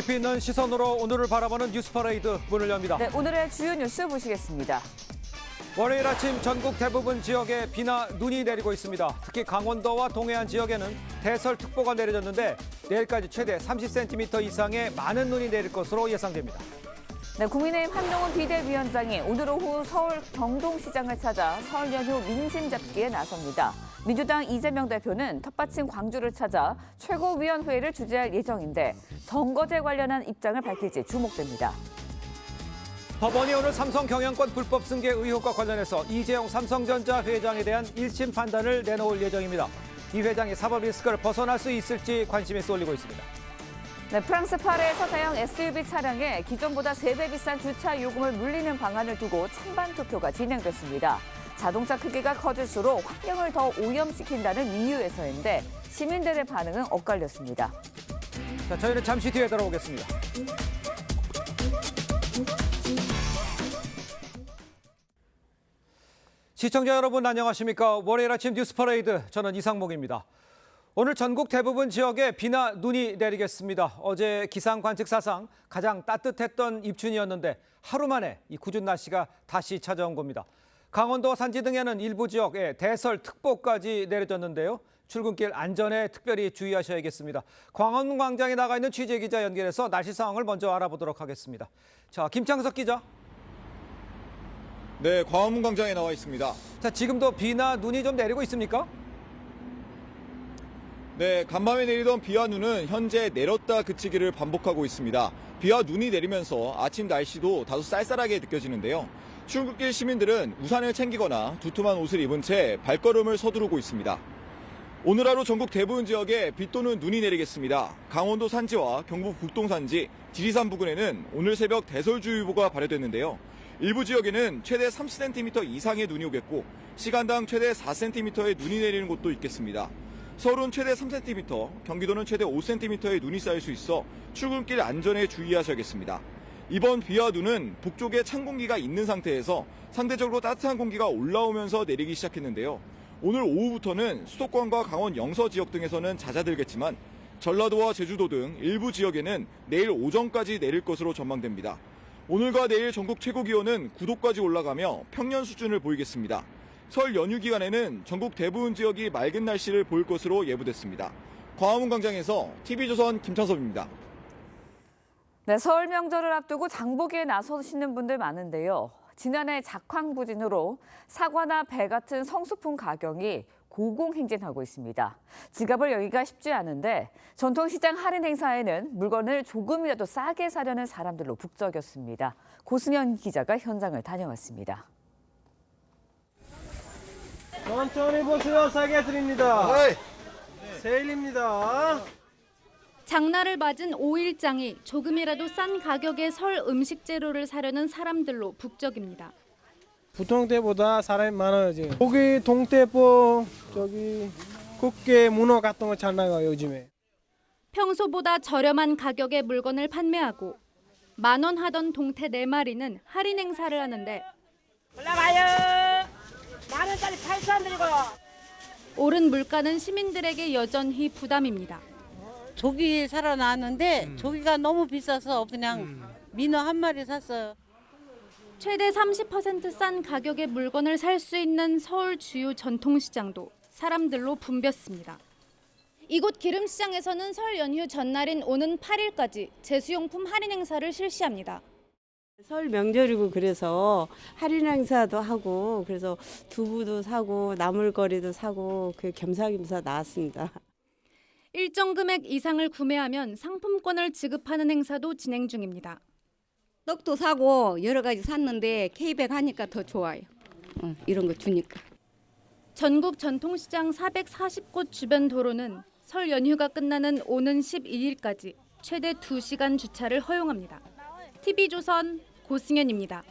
깊이 있는 시선으로 오늘을 바라보는 뉴스퍼레이드 문을 엽니다. 네, 오늘의 주요 뉴스 보시겠습니다. 월요일 아침 전국 대부분 지역에 비나 눈이 내리고 있습니다. 특히 강원도와 동해안 지역에는 대설특보가 내려졌는데 내일까지 최대 30cm 이상의 많은 눈이 내릴 것으로 예상됩니다. 네, 국민의힘 한동훈 비대위원장이 오늘 오후 서울 경동시장을 찾아 설 연휴 민심 잡기에 나섭니다. 민주당 이재명 대표는 텃밭인 광주를 찾아 최고위원회의를 주재할 예정인데 선거제 관련한 입장을 밝힐지 주목됩니다. 법원이 오늘 삼성 경영권 불법 승계 의혹과 관련해서 이재용 삼성전자 회장에 대한 1심 판단을 내놓을 예정입니다. 이 회장이 사법 리스크를 벗어날 수 있을지 관심이 쏠리고 있습니다. 네, 프랑스 파리에서 대형 SUV 차량에 기존보다 3배 비싼 주차 요금을 물리는 방안을 두고 찬반 투표가 진행됐습니다. 자동차 크기가 커질수록 환경을 더 오염시킨다는 이유에서인데 시민들의 반응은 엇갈렸습니다. 자, 저희는 잠시 뒤에 돌아오겠습니다. 시청자 여러분 안녕하십니까? 월요일 아침 뉴스퍼레이드 저는 이상목입니다. 오늘 전국 대부분 지역에 비나 눈이 내리겠습니다. 어제 기상 관측 사상 가장 따뜻했던 입춘이었는데 하루 만에 이 궂은 날씨가 다시 찾아온 겁니다. 강원도와 산지 등에는 일부 지역에 대설특보까지 내려졌는데요. 출근길 안전에 특별히 주의하셔야겠습니다. 광화문광장에 나가 있는 취재기자 연결해서 날씨 상황을 먼저 알아보도록 하겠습니다. 자, 김창석 기자. 네, 광화문광장에 나와 있습니다. 자, 지금도 비나 눈이 좀 내리고 있습니까? 네, 간밤에 내리던 비와 눈은 현재 내렸다 그치기를 반복하고 있습니다. 비와 눈이 내리면서 아침 날씨도 다소 쌀쌀하게 느껴지는데요. 출근길 시민들은 우산을 챙기거나 두툼한 옷을 입은 채 발걸음을 서두르고 있습니다. 오늘 하루 전국 대부분 지역에 비 또는 눈이 내리겠습니다. 강원도 산지와 경북 북동 산지, 지리산 부근에는 오늘 새벽 대설주의보가 발효됐는데요. 일부 지역에는 최대 30cm 이상의 눈이 오겠고 시간당 최대 4cm의 눈이 내리는 곳도 있겠습니다. 서울은 최대 3cm, 경기도는 최대 5cm의 눈이 쌓일 수 있어 출근길 안전에 주의하셔야겠습니다. 이번 비와 눈은 북쪽에 찬 공기가 있는 상태에서 상대적으로 따뜻한 공기가 올라오면서 내리기 시작했는데요. 오늘 오후부터는 수도권과 강원 영서 지역 등에서는 잦아들겠지만 전라도와 제주도 등 일부 지역에는 내일 오전까지 내릴 것으로 전망됩니다. 오늘과 내일 전국 최고 기온은 9도까지 올라가며 평년 수준을 보이겠습니다. 설 연휴 기간에는 전국 대부분 지역이 맑은 날씨를 보일 것으로 예보됐습니다. 광화문광장에서 TV조선 김창섭입니다. 네, 설 명절을 앞두고 장보기에 나서시는 분들 많은데요. 지난해 작황부진으로 사과나 배 같은 성수품 가격이 고공행진하고 있습니다. 지갑을 열기가 쉽지 않은데 전통시장 할인 행사에는 물건을 조금이라도 싸게 사려는 사람들로 북적였습니다. 고승현 기자가 현장을 다녀왔습니다. 천천히 보세요. 싸게 드립니다. 세일입니다. 장날을 맞은 5일장이 조금이라도 싼 가격의 설 음식 재료를 사려는 사람들로 북적입니다. 보통 때보다 사람이 많아요. 지금. 고기, 동태포, 꽃게, 문어 같은 거 잘 나가요 요즘에. 평소보다 저렴한 가격의 물건을 판매하고 10,000원 하던 동태 4마리는 할인 행사를 하는데 올라가요. 10,000원짜리 8,000원 드리고. 오른 물가는 시민들에게 여전히 부담입니다. 조기 사러 나왔는데 조기가 너무 비싸서 그냥 민어 한 마리 샀어요. 최대 30% 싼 가격의 물건을 살 수 있는 서울 주요 전통시장도 사람들로 붐볐습니다. 이곳 기름시장에서는 설 연휴 전날인 오는 8일까지 제수용품 할인 행사를 실시합니다. 설 명절이고 그래서 할인 행사도 하고 그래서 두부도 사고 나물거리도 사고 그 겸사겸사 나왔습니다. 일정 금액 이상을 구매하면 상품권을 지급하는 행사도 진행 중입니다. 떡도 사고 여러 가지 샀는데 K백 하니까 더 좋아요. 이런 거 주니까. 전국 전통시장 440곳 주변 도로는 설 연휴가 끝나는 오는 12일까지 최대 2시간 주차를 허용합니다. TV조선 고승현입니다.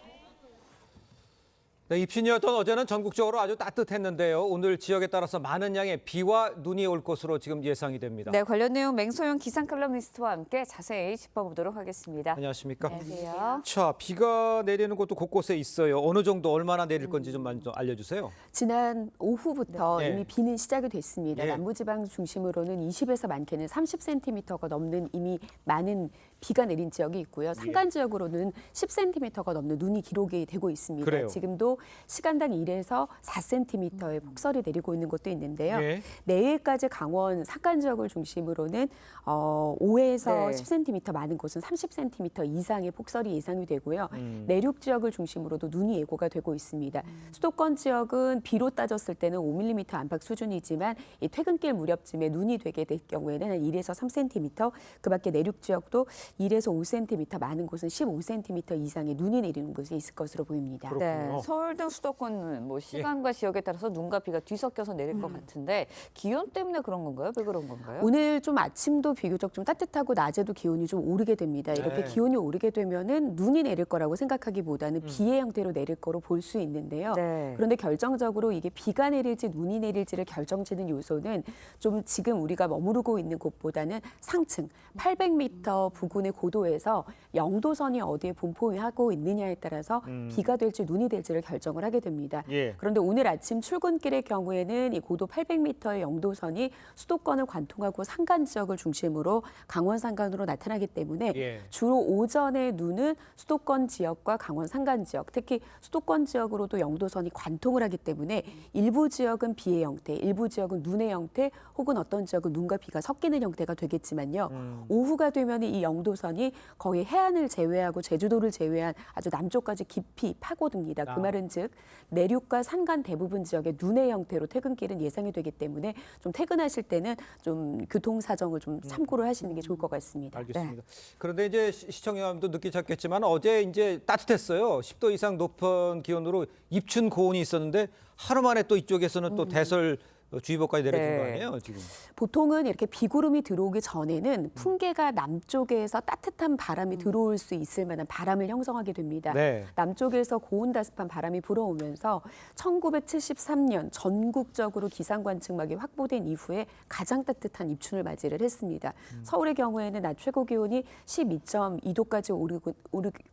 네, 입춘이었던 어제는 전국적으로 아주 따뜻했는데요. 오늘 지역에 따라서 많은 양의 비와 눈이 올 것으로 지금 예상이 됩니다. 네, 관련 내용 맹소영 기상 칼럼니스트와 함께 자세히 짚어보도록 하겠습니다. 안녕하십니까? 안녕하세요. 자, 비가 내리는 곳도 곳곳에 있어요. 어느 정도 얼마나 내릴 건지 좀 먼저 알려주세요. 지난 오후부터 네. 이미 비는 시작이 됐습니다. 네. 남부지방 중심으로는 20에서 많게는 30cm가 넘는 이미 많은 비가 내린 지역이 있고요. 산간 지역으로는 10cm가 넘는 눈이 기록이 되고 있습니다. 그래요. 지금도 시간당 1에서 4cm의 폭설이 내리고 있는 곳도 있는데요. 예. 내일까지 강원 산간 지역을 중심으로는 5에서 네. 10cm, 많은 곳은 30cm 이상의 폭설이 예상이 되고요. 내륙 지역을 중심으로도 눈이 예고가 되고 있습니다. 수도권 지역은 비로 따졌을 때는 5mm 안팎 수준이지만 이 퇴근길 무렵쯤에 눈이 되게 될 경우에는 한 1에서 3cm, 그밖에 내륙 지역도 1에서 5cm, 많은 곳은 15cm 이상의 눈이 내리는 곳이 있을 것으로 보입니다. 그렇군요. 네, 서울 등 수도권은 뭐 시간과 지역에 따라서 눈과 비가 뒤섞여서 내릴 것 같은데 기온 때문에 그런 건가요? 왜 그런 건가요? 오늘 좀 아침도 비교적 좀 따뜻하고 낮에도 기온이 좀 오르게 됩니다. 이렇게 네. 기온이 오르게 되면은 눈이 내릴 거라고 생각하기보다는 비의 형태로 내릴 거로 볼 수 있는데요. 네. 그런데 결정적으로 이게 비가 내릴지 눈이 내릴지를 결정짓는 요소는 좀 지금 우리가 머무르고 있는 곳보다는 상층 800m 부근의 고도에서 영도선이 어디에 분포하고 있느냐에 따라서 비가 될지 눈이 될지를 결정을 하게 됩니다. 예. 그런데 오늘 아침 출근길의 경우에는 이 고도 800m의 영도선이 수도권을 관통하고 산간 지역을 중심으로 강원 산간으로 나타나기 때문에 예. 주로 오전에 눈은 수도권 지역과 강원 산간 지역, 특히 수도권 지역으로도 영도선이 관통을 하기 때문에 일부 지역은 비의 형태, 일부 지역은 눈의 형태, 혹은 어떤 지역은 눈과 비가 섞이는 형태가 되겠지만요. 오후가 되면 이 영도선이 거의 해안을 제외하고 제주도를 제외한 아주 남쪽까지 깊이 파고듭니다. 그 말은 즉 내륙과 산간 대부분 지역에 눈의 형태로 퇴근길은 예상이 되기 때문에 좀 퇴근하실 때는 좀 교통 사정을 좀 참고를 하시는 게 좋을 것 같습니다. 알겠습니다. 그런데 이제 시청자 여러분도 느끼셨겠지만 어제 이제 따뜻했어요. 10도 이상 높은 기온으로 입춘 고온이 있었는데 하루 만에 또 이쪽에서는 또 대설 주의보까지 내려진 네. 거 아니에요, 지금? 보통은 이렇게 비구름이 들어오기 전에는 풍계가 남쪽에서 따뜻한 바람이 들어올 수 있을 만한 바람을 형성하게 됩니다. 네. 남쪽에서 고온다습한 바람이 불어오면서 1973년 전국적으로 기상관측막이 확보된 이후에 가장 따뜻한 입춘을 맞이를 했습니다. 서울의 경우에는 낮 최고 기온이 12.2도까지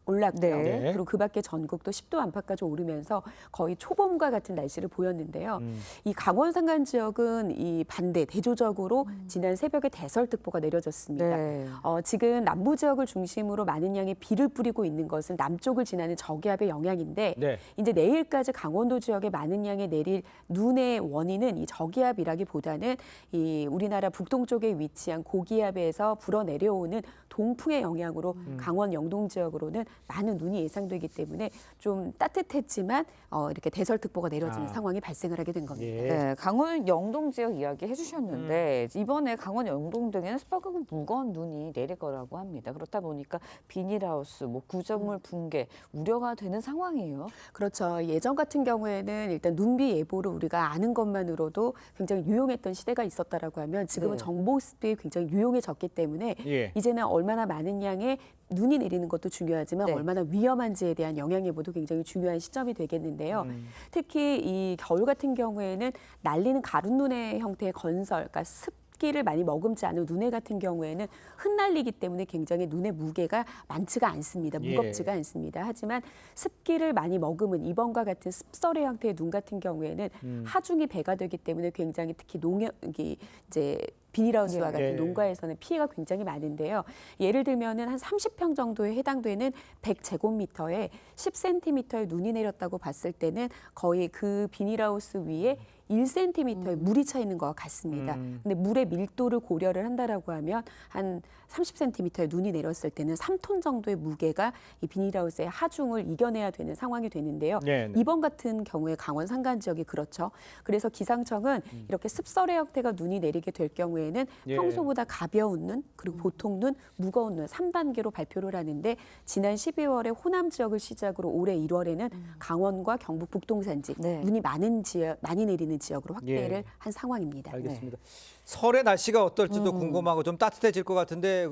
올랐고요. 네. 그리고 그 밖에 전국도 10도 안팎까지 오르면서 거의 초봄과 같은 날씨를 보였는데요. 이 강원 산간 지역은 이 반대 대조적으로 지난 새벽에 대설특보가 내려졌습니다. 네. 지금 남부 지역을 중심으로 많은 양의 비를 뿌리고 있는 것은 남쪽을 지나는 저기압의 영향인데 네. 이제 내일까지 강원도 지역에 많은 양의 내릴 눈의 원인은 이 저기압이라기보다는 이 우리나라 북동쪽에 위치한 고기압에서 불어 내려오는 동풍의 영향으로 강원 영동 지역으로는 많은 눈이 예상되기 때문에 좀 따뜻했지만 이렇게 대설특보가 내려지는 상황이 발생을 하게 된 겁니다. 예. 네, 강원 영동 지역 이야기 해주셨는데 이번에 강원 영동 등에는 습하고 무거운 눈이 내릴 거라고 합니다. 그렇다 보니까 비닐하우스, 뭐 구조물 붕괴 우려가 되는 상황이에요. 그렇죠. 예전 같은 경우에는 일단 눈비 예보를 우리가 아는 것만으로도 굉장히 유용했던 시대가 있었다라고 하면 지금은 네. 정보 습득이 굉장히 유용해졌기 때문에 예. 이제는 얼마나 많은 양의 눈이 내리는 것도 중요하지만 네. 얼마나 위험한지에 대한 영향 예보도 굉장히 중요한 시점이 되겠는데요. 특히 이 겨울 같은 경우에는 날리는 가룻눈의 형태의 건설, 그러니까 습기를 많이 머금지 않은 눈의 같은 경우에는 흩날리기 때문에 굉장히 눈의 무게가 많지가 않습니다. 무겁지가 않습니다. 하지만 습기를 많이 머금은 이번과 같은 습설의 형태의 눈 같은 경우에는 하중이 배가 되기 때문에 굉장히 특히 농약이 이제 비닐하우스와 같은 예. 농가에서는 피해가 굉장히 많은데요. 예를 들면은 한 30평 정도에 해당되는 100제곱미터에 10cm의 눈이 내렸다고 봤을 때는 거의 그 비닐하우스 위에 1cm의 물이 차 있는 것과 같습니다. 근데 물의 밀도를 고려를 한다라고 하면 한 30cm의 눈이 내렸을 때는 3톤 정도의 무게가 이 비닐하우스의 하중을 이겨내야 되는 상황이 되는데요. 네. 이번 같은 경우에 강원 산간 지역이 그렇죠. 그래서 기상청은 이렇게 습설의 형태가 눈이 내리게 될 경우에는 예. 평소보다 가벼운 눈, 그리고 보통 눈, 무거운 눈 3단계로 발표를 하는데 지난 12월에 호남 지역을 시작으로 올해 1월에는 강원과 경북 북동산지 네. 눈이 많이 내리는 지역으로 확대를 예. 한 상황입니다. 알겠습니다. 설의 날씨가 어떨지도 궁금하고 좀 따뜻해질 것 같은데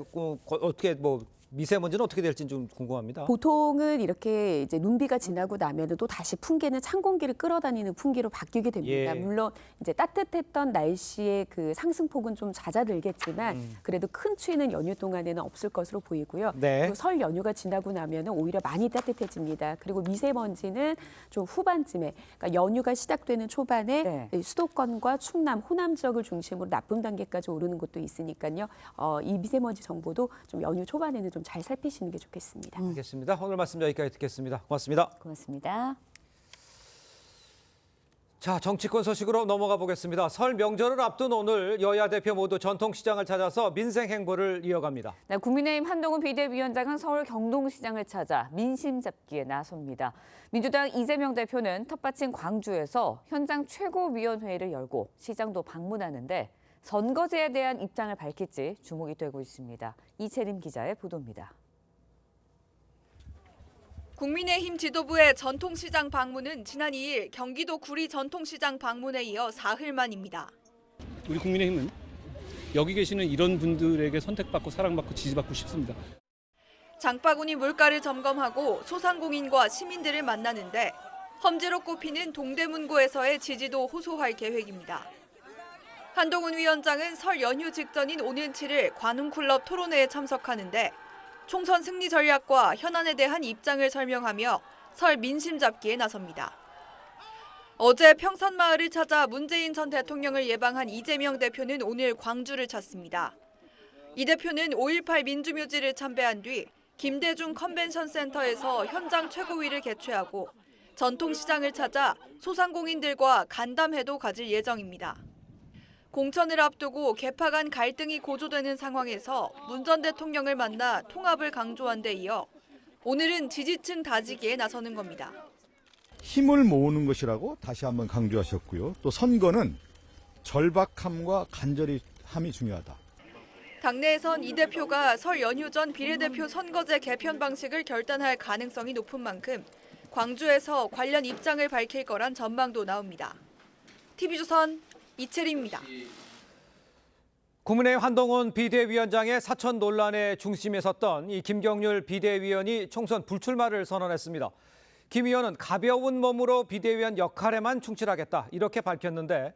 어떻게 뭐 미세먼지는 어떻게 될지 좀 궁금합니다. 보통은 이렇게 이제 눈비가 지나고 나면은 또 다시 풍계는 찬 공기를 끌어다니는 풍기로 바뀌게 됩니다. 예. 물론 이제 따뜻했던 날씨의 그 상승폭은 좀 잦아들겠지만 그래도 큰 추위는 연휴 동안에는 없을 것으로 보이고요. 네. 그리고 설 연휴가 지나고 나면은 오히려 많이 따뜻해집니다. 그리고 미세먼지는 좀 후반쯤에, 그러니까 연휴가 시작되는 초반에 네. 수도권과 충남, 호남 지역을 중심으로 나쁨 단계까지 오르는 곳도 있으니까요. 이 미세먼지 정보도 좀 연휴 초반에는 좀 잘 살피시는 게 좋겠습니다. 알겠습니다. 오늘 말씀 여기까지 듣겠습니다. 고맙습니다. 고맙습니다. 자, 정치권 소식으로 넘어가 보겠습니다. 설 명절을 앞둔 오늘 여야 대표 모두 전통시장을 찾아서 민생 행보를 이어갑니다. 네, 국민의힘 한동훈 비대위원장은 서울 경동시장을 찾아 민심 잡기에 나섭니다. 민주당 이재명 대표는 텃밭인 광주에서 현장 최고위원회의를 열고 시장도 방문하는데 선거제에 대한 입장을 밝힐지 주목이 되고 있습니다. 이채림 기자의 보도입니다. 국민의힘 지도부의 전통시장 방문은 지난 2일 경기도 구리 전통시장 방문에 이어 사흘 만입니다. 우리 국민의힘은 여기 계시는 이런 분들에게 선택받고 사랑받고 지지받고 싶습니다. 장바구니 물가를 점검하고 소상공인과 시민들을 만나는데 험지로 꼽히는 동대문구에서의 지지도 호소할 계획입니다. 한동훈 위원장은 설 연휴 직전인 오는 7일 관훈클럽 토론회에 참석하는데 총선 승리 전략과 현안에 대한 입장을 설명하며 설 민심 잡기에 나섭니다. 어제 평산마을을 찾아 문재인 전 대통령을 예방한 이재명 대표는 오늘 광주를 찾습니다. 이 대표는 5.18 민주묘지를 참배한 뒤 김대중 컨벤션 센터에서 현장 최고위를 개최하고 전통시장을 찾아 소상공인들과 간담회도 가질 예정입니다. 공천을 앞두고 개파 간 갈등이 고조되는 상황에서 문 전 대통령을 만나 통합을 강조한 데 이어 오늘은 지지층 다지기에 나서는 겁니다. 힘을 모으는 것이라고 다시 한번 강조하셨고요. 또 선거는 절박함과 간절함이 중요하다. 당내에선 이 대표가 설 연휴 전 비례대표 선거제 개편 방식을 결단할 가능성이 높은 만큼 광주에서 관련 입장을 밝힐 거란 전망도 나옵니다. TV조선 이채리입니다. 국민의힘 한동훈 비대위원장의 사천 논란의 중심에 섰던 이 김경률 비대위원이 총선 불출마를 선언했습니다. 김 의원은 가벼운 몸으로 비대위원 역할에만 충실하겠다 이렇게 밝혔는데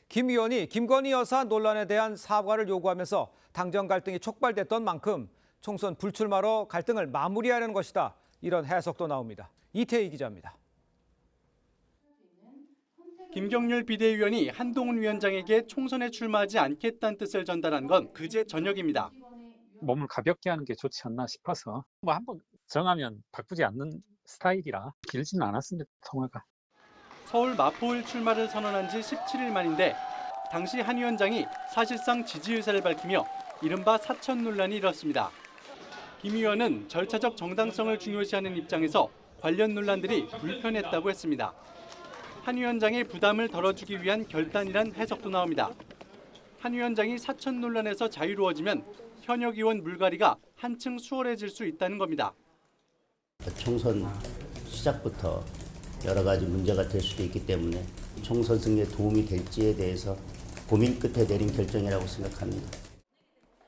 김 의원이 김건희 여사 논란에 대한 사과를 요구하면서 당정 갈등이 촉발됐던 만큼 총선 불출마로 갈등을 마무리하는 것이다. 이런 해석도 나옵니다. 이태희 기자입니다. 김경률 비대위원이 한동훈 위원장에게 총선에 출마하지 않겠다는 뜻을 전달한 건 그제 저녁입니다. 몸을 가볍게 하는 게 좋지 않나 싶어서 한번 정하면 바꾸지 않는 스타일이라 길지는 않았습니다, 통화가. 서울 마포을 출마를 선언한 지 17일 만인데 당시 한 위원장이 사실상 지지 의사를 밝히며 이른바 사천 논란이 일었습니다. 김 의원은 절차적 정당성을 중요시하는 입장에서 관련 논란들이 불편했다고 했습니다. 한 위원장의 부담을 덜어주기 위한 결단이란 해석도 나옵니다. 한 위원장이 사천 논란에서 자유로워지면 현역 의원 물갈이가 한층 수월해질 수 있다는 겁니다. 총선 시작부터 여러 가지 문제가 될 수도 있기 때문에 총선 승리에 도움이 될지에 대해서 고민 끝에 내린 결정이라고 생각합니다.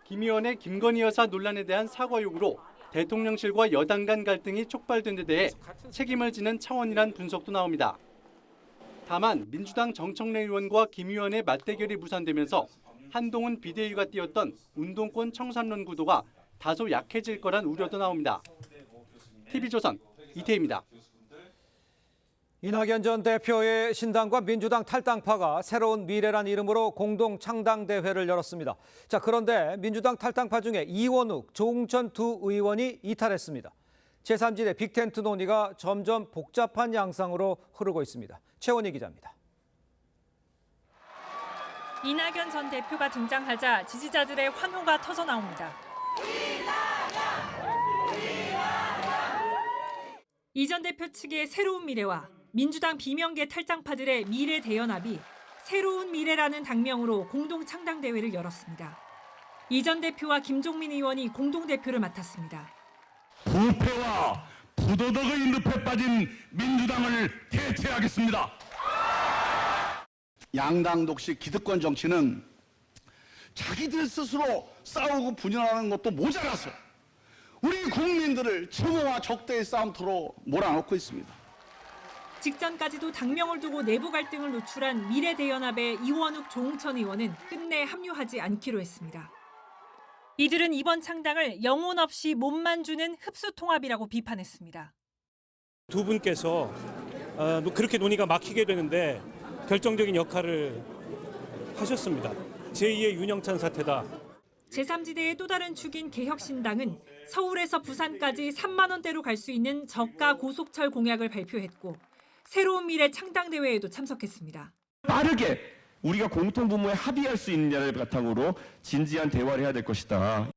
김 의원의 김건희 여사 논란에 대한 사과 요구로 대통령실과 여당 간 갈등이 촉발된 데 대해 책임을 지는 차원이란 분석도 나옵니다. 다만 민주당 정청래 의원과 김 의원의 맞대결이 무산되면서 한동훈 비대위가 띄웠던 운동권 청산론 구도가 다소 약해질 거란 우려도 나옵니다. TV조선 이태희입니다. 이낙연 전 대표의 신당과 민주당 탈당파가 새로운 미래란 이름으로 공동 창당대회를 열었습니다. 자, 그런데 민주당 탈당파 중에 이원욱, 조응천 두 의원이 이탈했습니다. 제3지대 빅텐트 논의가 점점 복잡한 양상으로 흐르고 있습니다. 최원희 기자입니다. 이낙연 전 대표가 등장하자 지지자들의 환호가 터져나옵니다. 이 전 대표 측의 새로운 미래와 민주당 비명계 탈당파들의 미래 대연합이 새로운 미래라는 당명으로 공동 창당대회를 열었습니다. 이 전 대표와 김종민 의원이 공동대표를 맡았습니다. 부패와 부도덕의 늪에 빠진 민주당을 대체하겠습니다. 양당 독식 기득권 정치는 자기들 스스로 싸우고 분열하는 것도 모자라서 우리 국민들을 혐오와 적대의 싸움터로 몰아넣고 있습니다. 직전까지도 당명을 두고 내부 갈등을 노출한 미래대연합의 이원욱, 조응천 의원은 끝내 합류하지 않기로 했습니다. 이들은 이번 창당을 영혼 없이 몸만 주는 흡수통합이라고 비판했습니다. 두 분께서 그렇게 논의가 막히게 되는데 결정적인 역할을 하셨습니다. 제2의 윤영찬 사태다. 제3지대의 또 다른 축인 개혁신당은 서울에서 부산까지 3만 원대로 갈 수 있는 저가 고속철 공약을 발표했고 새로운 미래 창당 대회에도 참석했습니다. 빠르게 우리가 공통분모에 합의할 수 있느냐를 바탕으로 진지한 대화를 해야 될 것이다.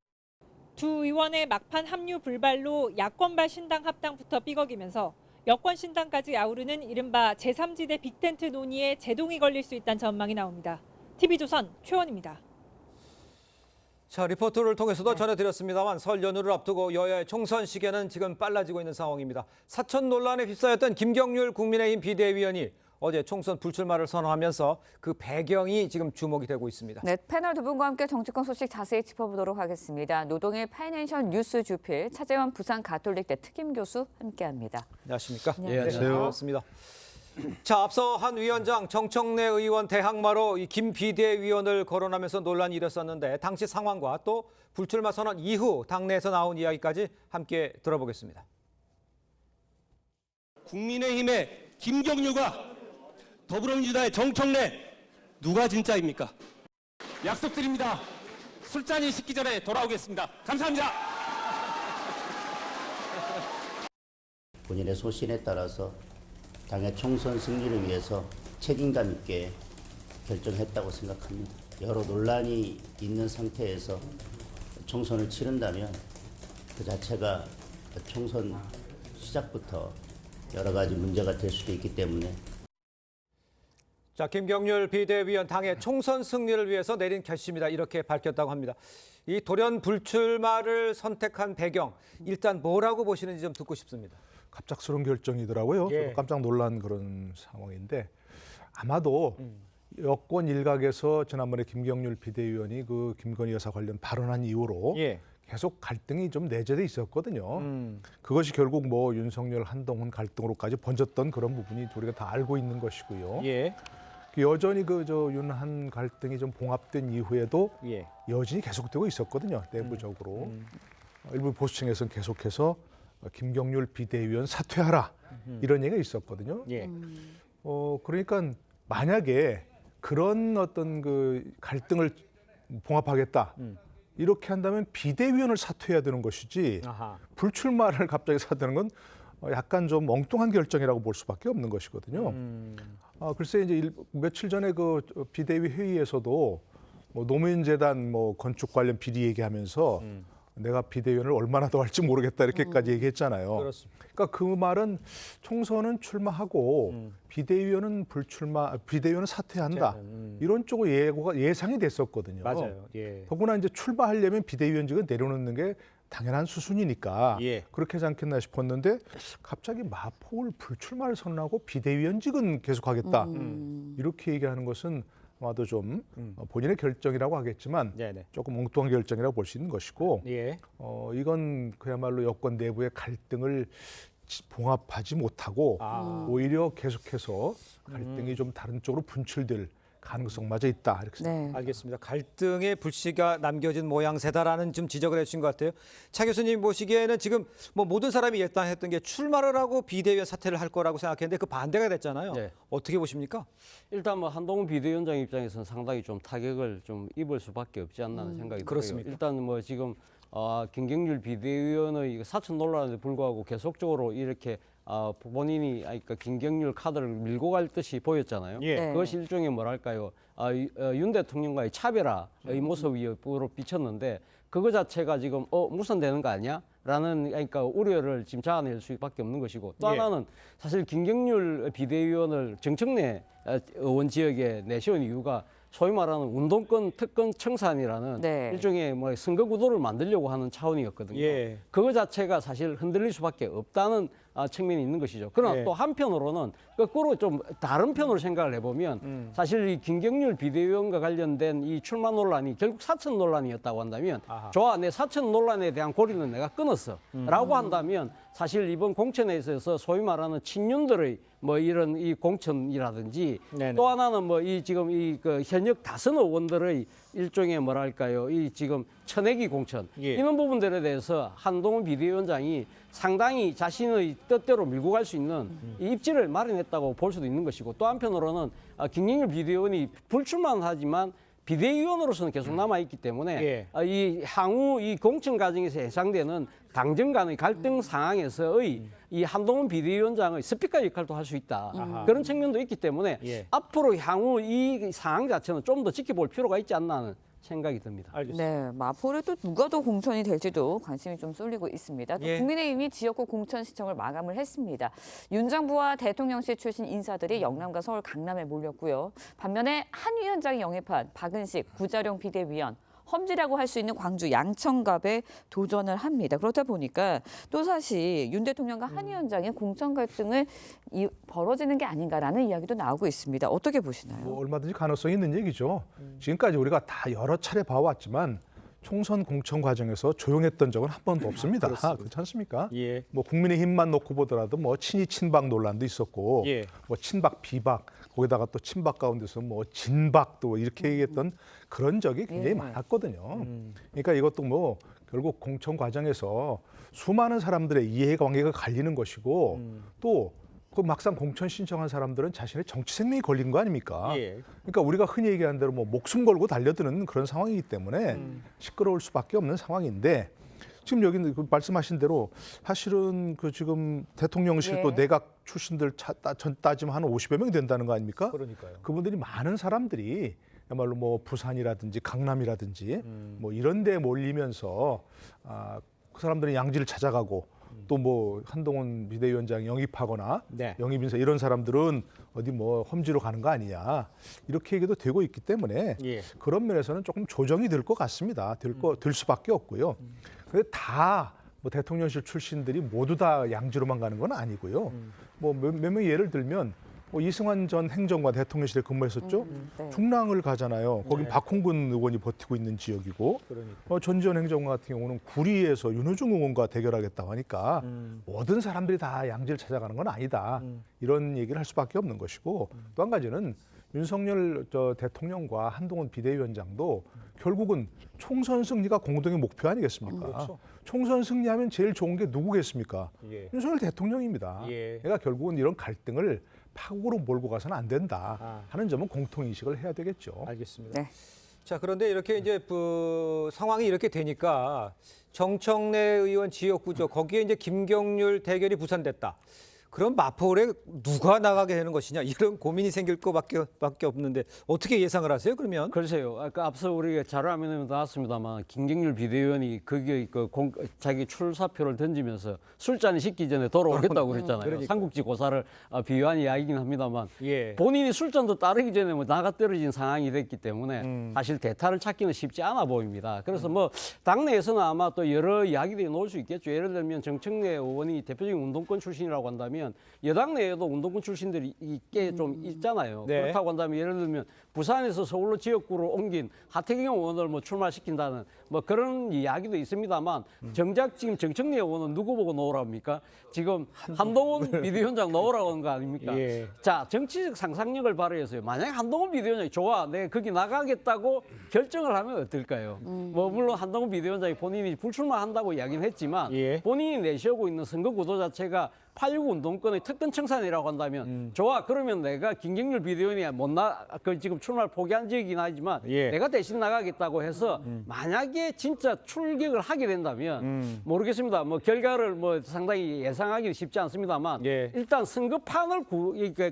두 의원의 막판 합류 불발로 야권발 신당 합당부터 삐걱이면서 여권 신당까지 아우르는 이른바 제3지대 빅텐트 논의에 제동이 걸릴 수 있다는 전망이 나옵니다. TV조선 최원입니다. 자, 리포트를 통해서도 전해드렸습니다만 설 연휴를 앞두고 여야의 총선 시계는 지금 빨라지고 있는 상황입니다. 사천 논란에 휩싸였던 김경률 국민의힘 비대위원이 어제 총선 불출마를 선언하면서 그 배경이 지금 주목이 되고 있습니다. 네, 패널 두 분과 함께 정치권 소식 자세히 짚어보도록 하겠습니다. 노동의 파이낸셜 뉴스 주필 차재원 부산 가톨릭대 특임 교수 함께합니다. 안녕하십니까? 네, 안녕하세요. 반갑습니다. 자, 앞서 한 위원장 정청래 의원 대항마로 이 김 비대위원을 거론하면서 논란이 일었었는데 당시 상황과 또 불출마 선언 이후 당내에서 나온 이야기까지 함께 들어보겠습니다. 국민의힘의 김경률과 더불어민주당의 정청래 누가 진짜입니까? 약속드립니다. 술잔이 식기 전에 돌아오겠습니다. 감사합니다. 본인의 소신에 따라서 당의 총선 승리를 위해서 책임감 있게 결정했다고 생각합니다. 여러 논란이 있는 상태에서 총선을 치른다면 그 자체가 총선 시작부터 여러 가지 문제가 될 수도 있기 때문에 자, 김경률 비대위원 당의 총선 승리를 위해서 내린 결심이다 이렇게 밝혔다고 합니다. 이 돌연 불출마를 선택한 배경 일단 뭐라고 보시는지 좀 듣고 싶습니다. 갑작스러운 결정이더라고요. 예. 저도 깜짝 놀란 그런 상황인데 아마도 여권 일각에서 지난번에 김경률 비대위원이 그 김건희 여사 관련 발언한 이후로 예. 계속 갈등이 좀 내재돼 있었거든요. 그것이 결국 뭐 윤석열 한동훈 갈등으로까지 번졌던 그런 부분이 우리가 다 알고 있는 것이고요. 예. 여전히 그 저 윤한 갈등이 좀 봉합된 이후에도 예. 여전히 계속되고 있었거든요. 내부적으로. 일부 보수층에서는 계속해서 김경률 비대위원 사퇴하라 이런 얘기가 있었거든요. 예. 그러니까 만약에 그런 어떤 그 갈등을 봉합하겠다 이렇게 한다면 비대위원을 사퇴해야 되는 것이지 아하. 불출마를 갑자기 사퇴하는 건 약간 좀 엉뚱한 결정이라고 볼 수밖에 없는 것이거든요. 글쎄 이제 며칠 전에 그 비대위 회의에서도 뭐 노무현재단 뭐 건축 관련 비리 얘기하면서 내가 비대위원을 얼마나 더 할지 모르겠다 이렇게까지 얘기했잖아요. 그렇습니다. 그러니까 그 말은 총선은 출마하고 비대위원은 비대위원은 사퇴한다. 이런 쪽으로 예고가 예상이 됐었거든요. 맞아요. 예. 더구나 이제 출마하려면 비대위원직은 내려놓는 게 당연한 수순이니까 예. 그렇게 하지 않겠나 싶었는데 갑자기 마포를 불출마를 선언하고 비대위원직은 계속하겠다. 이렇게 얘기하는 것은 아마도 좀 본인의 결정이라고 하겠지만 네네. 조금 엉뚱한 결정이라고 볼 수 있는 것이고 예. 이건 그야말로 여권 내부의 갈등을 봉합하지 못하고 오히려 계속해서 갈등이 좀 다른 쪽으로 분출될 가능성마저 있다 이렇게 생각합니다. 네. 알겠습니다. 갈등의 불씨가 남겨진 모양새다라는 좀 지적을 해주신 것 같아요. 차 교수님 보시기에는 지금 뭐 모든 사람이 예상했던 게 출마를 하고 비대위원 사퇴를 할 거라고 생각했는데 그 반대가 됐잖아요. 네. 어떻게 보십니까? 일단 뭐 한동훈 비대위원장 입장에서는 상당히 좀 타격을 좀 입을 수밖에 없지 않나 하는 생각이 그렇습니까? 들어요. 일단 뭐 지금 김경률 비대위원의 사천 논란에 불구하고 계속적으로 이렇게 본인이 그러니까 김경률 카드를 밀고 갈 듯이 보였잖아요. 예. 네. 그것이 일종의 뭐랄까요? 윤 대통령과의 차별화의 모습으로 비쳤는데 그거 자체가 지금 무산되는 거 아니야? 라는 그러니까 우려를 지금 자아낼 수밖에 없는 것이고 또 예. 하나는 사실 김경률 비대위원을 정청래 의원 지역에 내세운 이유가 소위 말하는 운동권 특권 청산이라는 네. 일종의 뭐 선거 구도를 만들려고 하는 차원이었거든요. 예. 그거 자체가 사실 흔들릴 수밖에 없다는 측면이 있는 것이죠. 그러나 예. 또 한편으로는 거꾸로 좀 다른 편으로 생각을 해보면 사실 이 김경률 비대위원과 관련된 이 출마 논란이 결국 사천 논란이었다고 한다면 좋아, 내 사천 논란에 대한 고리는 내가 끊었어 라고 한다면 사실 이번 공천에 있어서 소위 말하는 친윤들의 뭐 이런 이 공천이라든지 네네. 또 하나는 뭐 이 지금 이 그 현역 다선 의원들의 일종의 뭐랄까요 이 지금 천내기 공천 예. 이런 부분들에 대해서 한동훈 비대위원장이 상당히 자신의 뜻대로 밀고 갈 수 있는 이 입지를 마련했다고 볼 수도 있는 것이고 또 한편으로는 김경률 비대위원이 불출마는 하지만 비대위원으로서는 계속 남아 있기 때문에 이 향후 이 공천 과정에서 예상되는 당정 간의 갈등 상황에서의 이 한동훈 비대위원장의 스피커 역할도 할 수 있다. 그런 측면도 있기 때문에 앞으로 향후 이 상황 자체는 좀 더 지켜볼 필요가 있지 않나 하는 생각이 듭니다. 네, 앞으로 또 누가 더 공천이 될지도 관심이 좀 쏠리고 있습니다. 또 국민의힘이 지역구 공천 신청을 마감을 했습니다. 윤 정부와 대통령실 출신 인사들이 영남과 서울, 강남에 몰렸고요. 반면에 한 위원장이 영입한 박은식 구자룡 비대위원, 험지라고 할 수 있는 광주 양천갑에 도전을 합니다. 그렇다 보니까 또 사실 윤 대통령과 한 위원장의 공천 갈등을 벌어지는 게 아닌가라는 이야기도 나오고 있습니다. 어떻게 보시나요? 뭐 얼마든지 가능성이 있는 얘기죠. 지금까지 우리가 다 여러 차례 봐왔지만 총선 공천 과정에서 조용했던 적은 한 번도 없습니다. 그렇지 않습니까? 뭐 국민의힘만 놓고 보더라도 뭐 친이 친박 논란도 있었고 뭐 친박 비박 거기다가 또 친박 가운데서 뭐 진박도 이렇게 얘기했던 그런 적이 굉장히 많았거든요. 그러니까 이것도 뭐 결국 공천 과정에서 수많은 사람들의 이해관계가 갈리는 것이고 또 그 막상 공천 신청한 사람들은 자신의 정치 생명이 걸린 거 아닙니까? 그러니까 우리가 흔히 얘기하는 대로 뭐 목숨 걸고 달려드는 그런 상황이기 때문에 시끄러울 수밖에 없는 상황인데 지금 여기 말씀하신 대로 사실은 그 지금 대통령실 또 내각 출신들 따지면 한 50여 명 된다는 거 아닙니까? 그러니까요. 그분들이 많은 사람들이 야말로 뭐 부산이라든지 강남이라든지 뭐 이런 데 몰리면서 그 사람들은 양지를 찾아가고 또 뭐 한동훈 비대위원장 영입하거나 영입 인사 이런 사람들은 어디 뭐 험지로 가는 거 아니냐 이렇게 얘기도 되고 있기 때문에 그런 면에서는 조금 조정이 될 것 같습니다. 될 수밖에 없고요. 근데 다 뭐 대통령실 출신들이 모두 다 양지로만 가는 건 아니고요. 뭐 몇 명 예를 들면 뭐 이승환 전 행정관 대통령실에 근무했었죠. 중랑을 가잖아요. 거긴 박홍근 의원이 버티고 있는 지역이고 전 전 행정관 같은 경우는 구리에서 윤호중 의원과 대결하겠다고 하니까 모든 사람들이 다 양지를 찾아가는 건 아니다. 이런 얘기를 할 수밖에 없는 것이고 또 한 가지는 윤석열 대통령과 한동훈 비대위원장도 결국은 총선 승리가 공동의 목표 아니겠습니까? 총선 승리하면 제일 좋은 게 누구겠습니까? 윤석열 대통령입니다. 그러니까 결국은 이런 갈등을 파국으로 몰고 가서는 안 된다 하는 점은 공통인식을 해야 되겠죠. 알겠습니다. 자, 그런데 이렇게 이제 상황이 이렇게 되니까 정청래 의원 지역구죠. 거기에 이제 김경률 대결이 부산됐다. 그럼 마포울에 누가 나가게 되는 것이냐 이런 고민이 생길 것밖에 없는데 어떻게 예상을 하세요? 그러면 글쎄요. 아까 앞서 우리가 자료화면에 나왔습니다만 김경률 비대위원이 거기에 자기 출사표를 던지면서 술잔이 식기 전에 돌아오겠다고 그랬잖아요. 삼국지 고사를 비유한 이야기긴 합니다만 본인이 술잔도 따르기 전에 뭐 나가 떨어진 상황이 됐기 때문에 사실 대타를 찾기는 쉽지 않아 보입니다. 그래서 뭐 당내에서는 아마 또 여러 이야기들이 나올 수 있겠죠. 예를 들면 정청래 의원이 대표적인 운동권 출신이라고 한다면 여당 내에도 운동권 출신들이 꽤 좀 있잖아요. 그렇다고 한다면 예를 들면 부산에서 서울로 지역구로 옮긴 하태경 의원을 뭐 출마시킨다는 뭐 그런 이야기도 있습니다만 정작 지금 정청래 의원은 누구 보고 놓으랍니까? 지금 한동훈 비대위원장 놓으라고 하는 거 아닙니까? 자, 정치적 상상력을 발휘해서요. 만약에 한동훈 비대위원장이 좋아, 내가 거기 나가겠다고 결정을 하면 어떨까요? 뭐 물론 한동훈 비대위원장이 본인이 불출마한다고 이야기는 했지만 본인이 내세우고 있는 선거 구도 자체가 8.19 운동권의 특권 청산이라고 한다면 좋아, 그러면 내가 김경률 비대위원이 지금 출마를 포기한 지이긴 하지만 내가 대신 나가겠다고 해서 만약에 진짜 출격을 하게 된다면 모르겠습니다. 뭐 결과를 뭐 상당히 예상하기 쉽지 않습니다만 일단 선거판을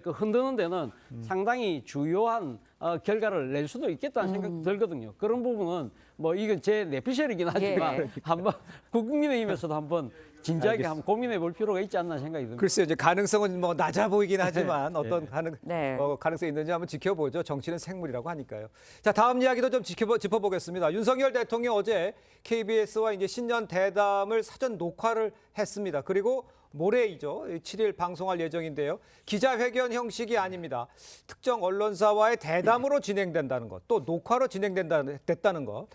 흔드는 데는 상당히 주요한 결과를 낼 수도 있겠다는 생각이 들거든요. 그런 부분은 뭐 이건 제 내피셜이긴 하지만 한번 국민의힘에서도 한번 진지하게 한번 고민해 볼 필요가 있지 않나 생각이 듭니다. 글쎄요, 이제 가능성은 뭐 낮아 보이긴 하지만 어떤 가능성이 있는지 한번 지켜보죠. 정치는 생물이라고 하니까요. 자, 다음 이야기도 좀 짚어보겠습니다. 윤석열 대통령 어제 KBS와 이제 신년 대담을 사전 녹화를 했습니다. 그리고 모레이죠. 7일 방송할 예정인데요. 기자회견 형식이 아닙니다. 특정 언론사와의 대담으로 진행된다는 것, 또 녹화로 됐다는 것.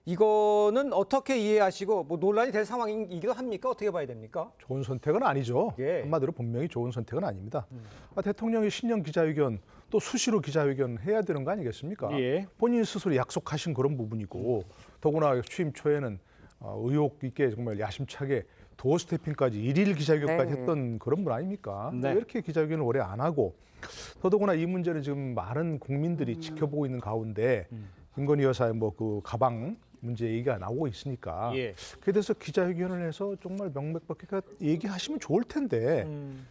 이거는 어떻게 이해하시고 뭐 논란이 될 상황이기도 합니까? 어떻게 봐야 됩니까? 좋은 선택은 아니죠. 한마디로 분명히 좋은 선택은 아닙니다. 대통령이 신년 기자회견 또 수시로 기자회견 해야 되는 거 아니겠습니까? 본인 스스로 약속하신 그런 부분이고 더구나 취임 초에는 의욕 있게 정말 야심차게 도어 스태핑까지 1일 기자회견까지 했던 그런 분 아닙니까? 왜 이렇게 기자회견을 오래 안 하고 더더구나 이 문제는 지금 많은 국민들이 지켜보고 있는 가운데 김건희 여사의 뭐 그 가방 문제 얘기가 나오고 있으니까 예. 그에 대해서 기자회견을 해서 정말 명백하게 얘기하시면 좋을 텐데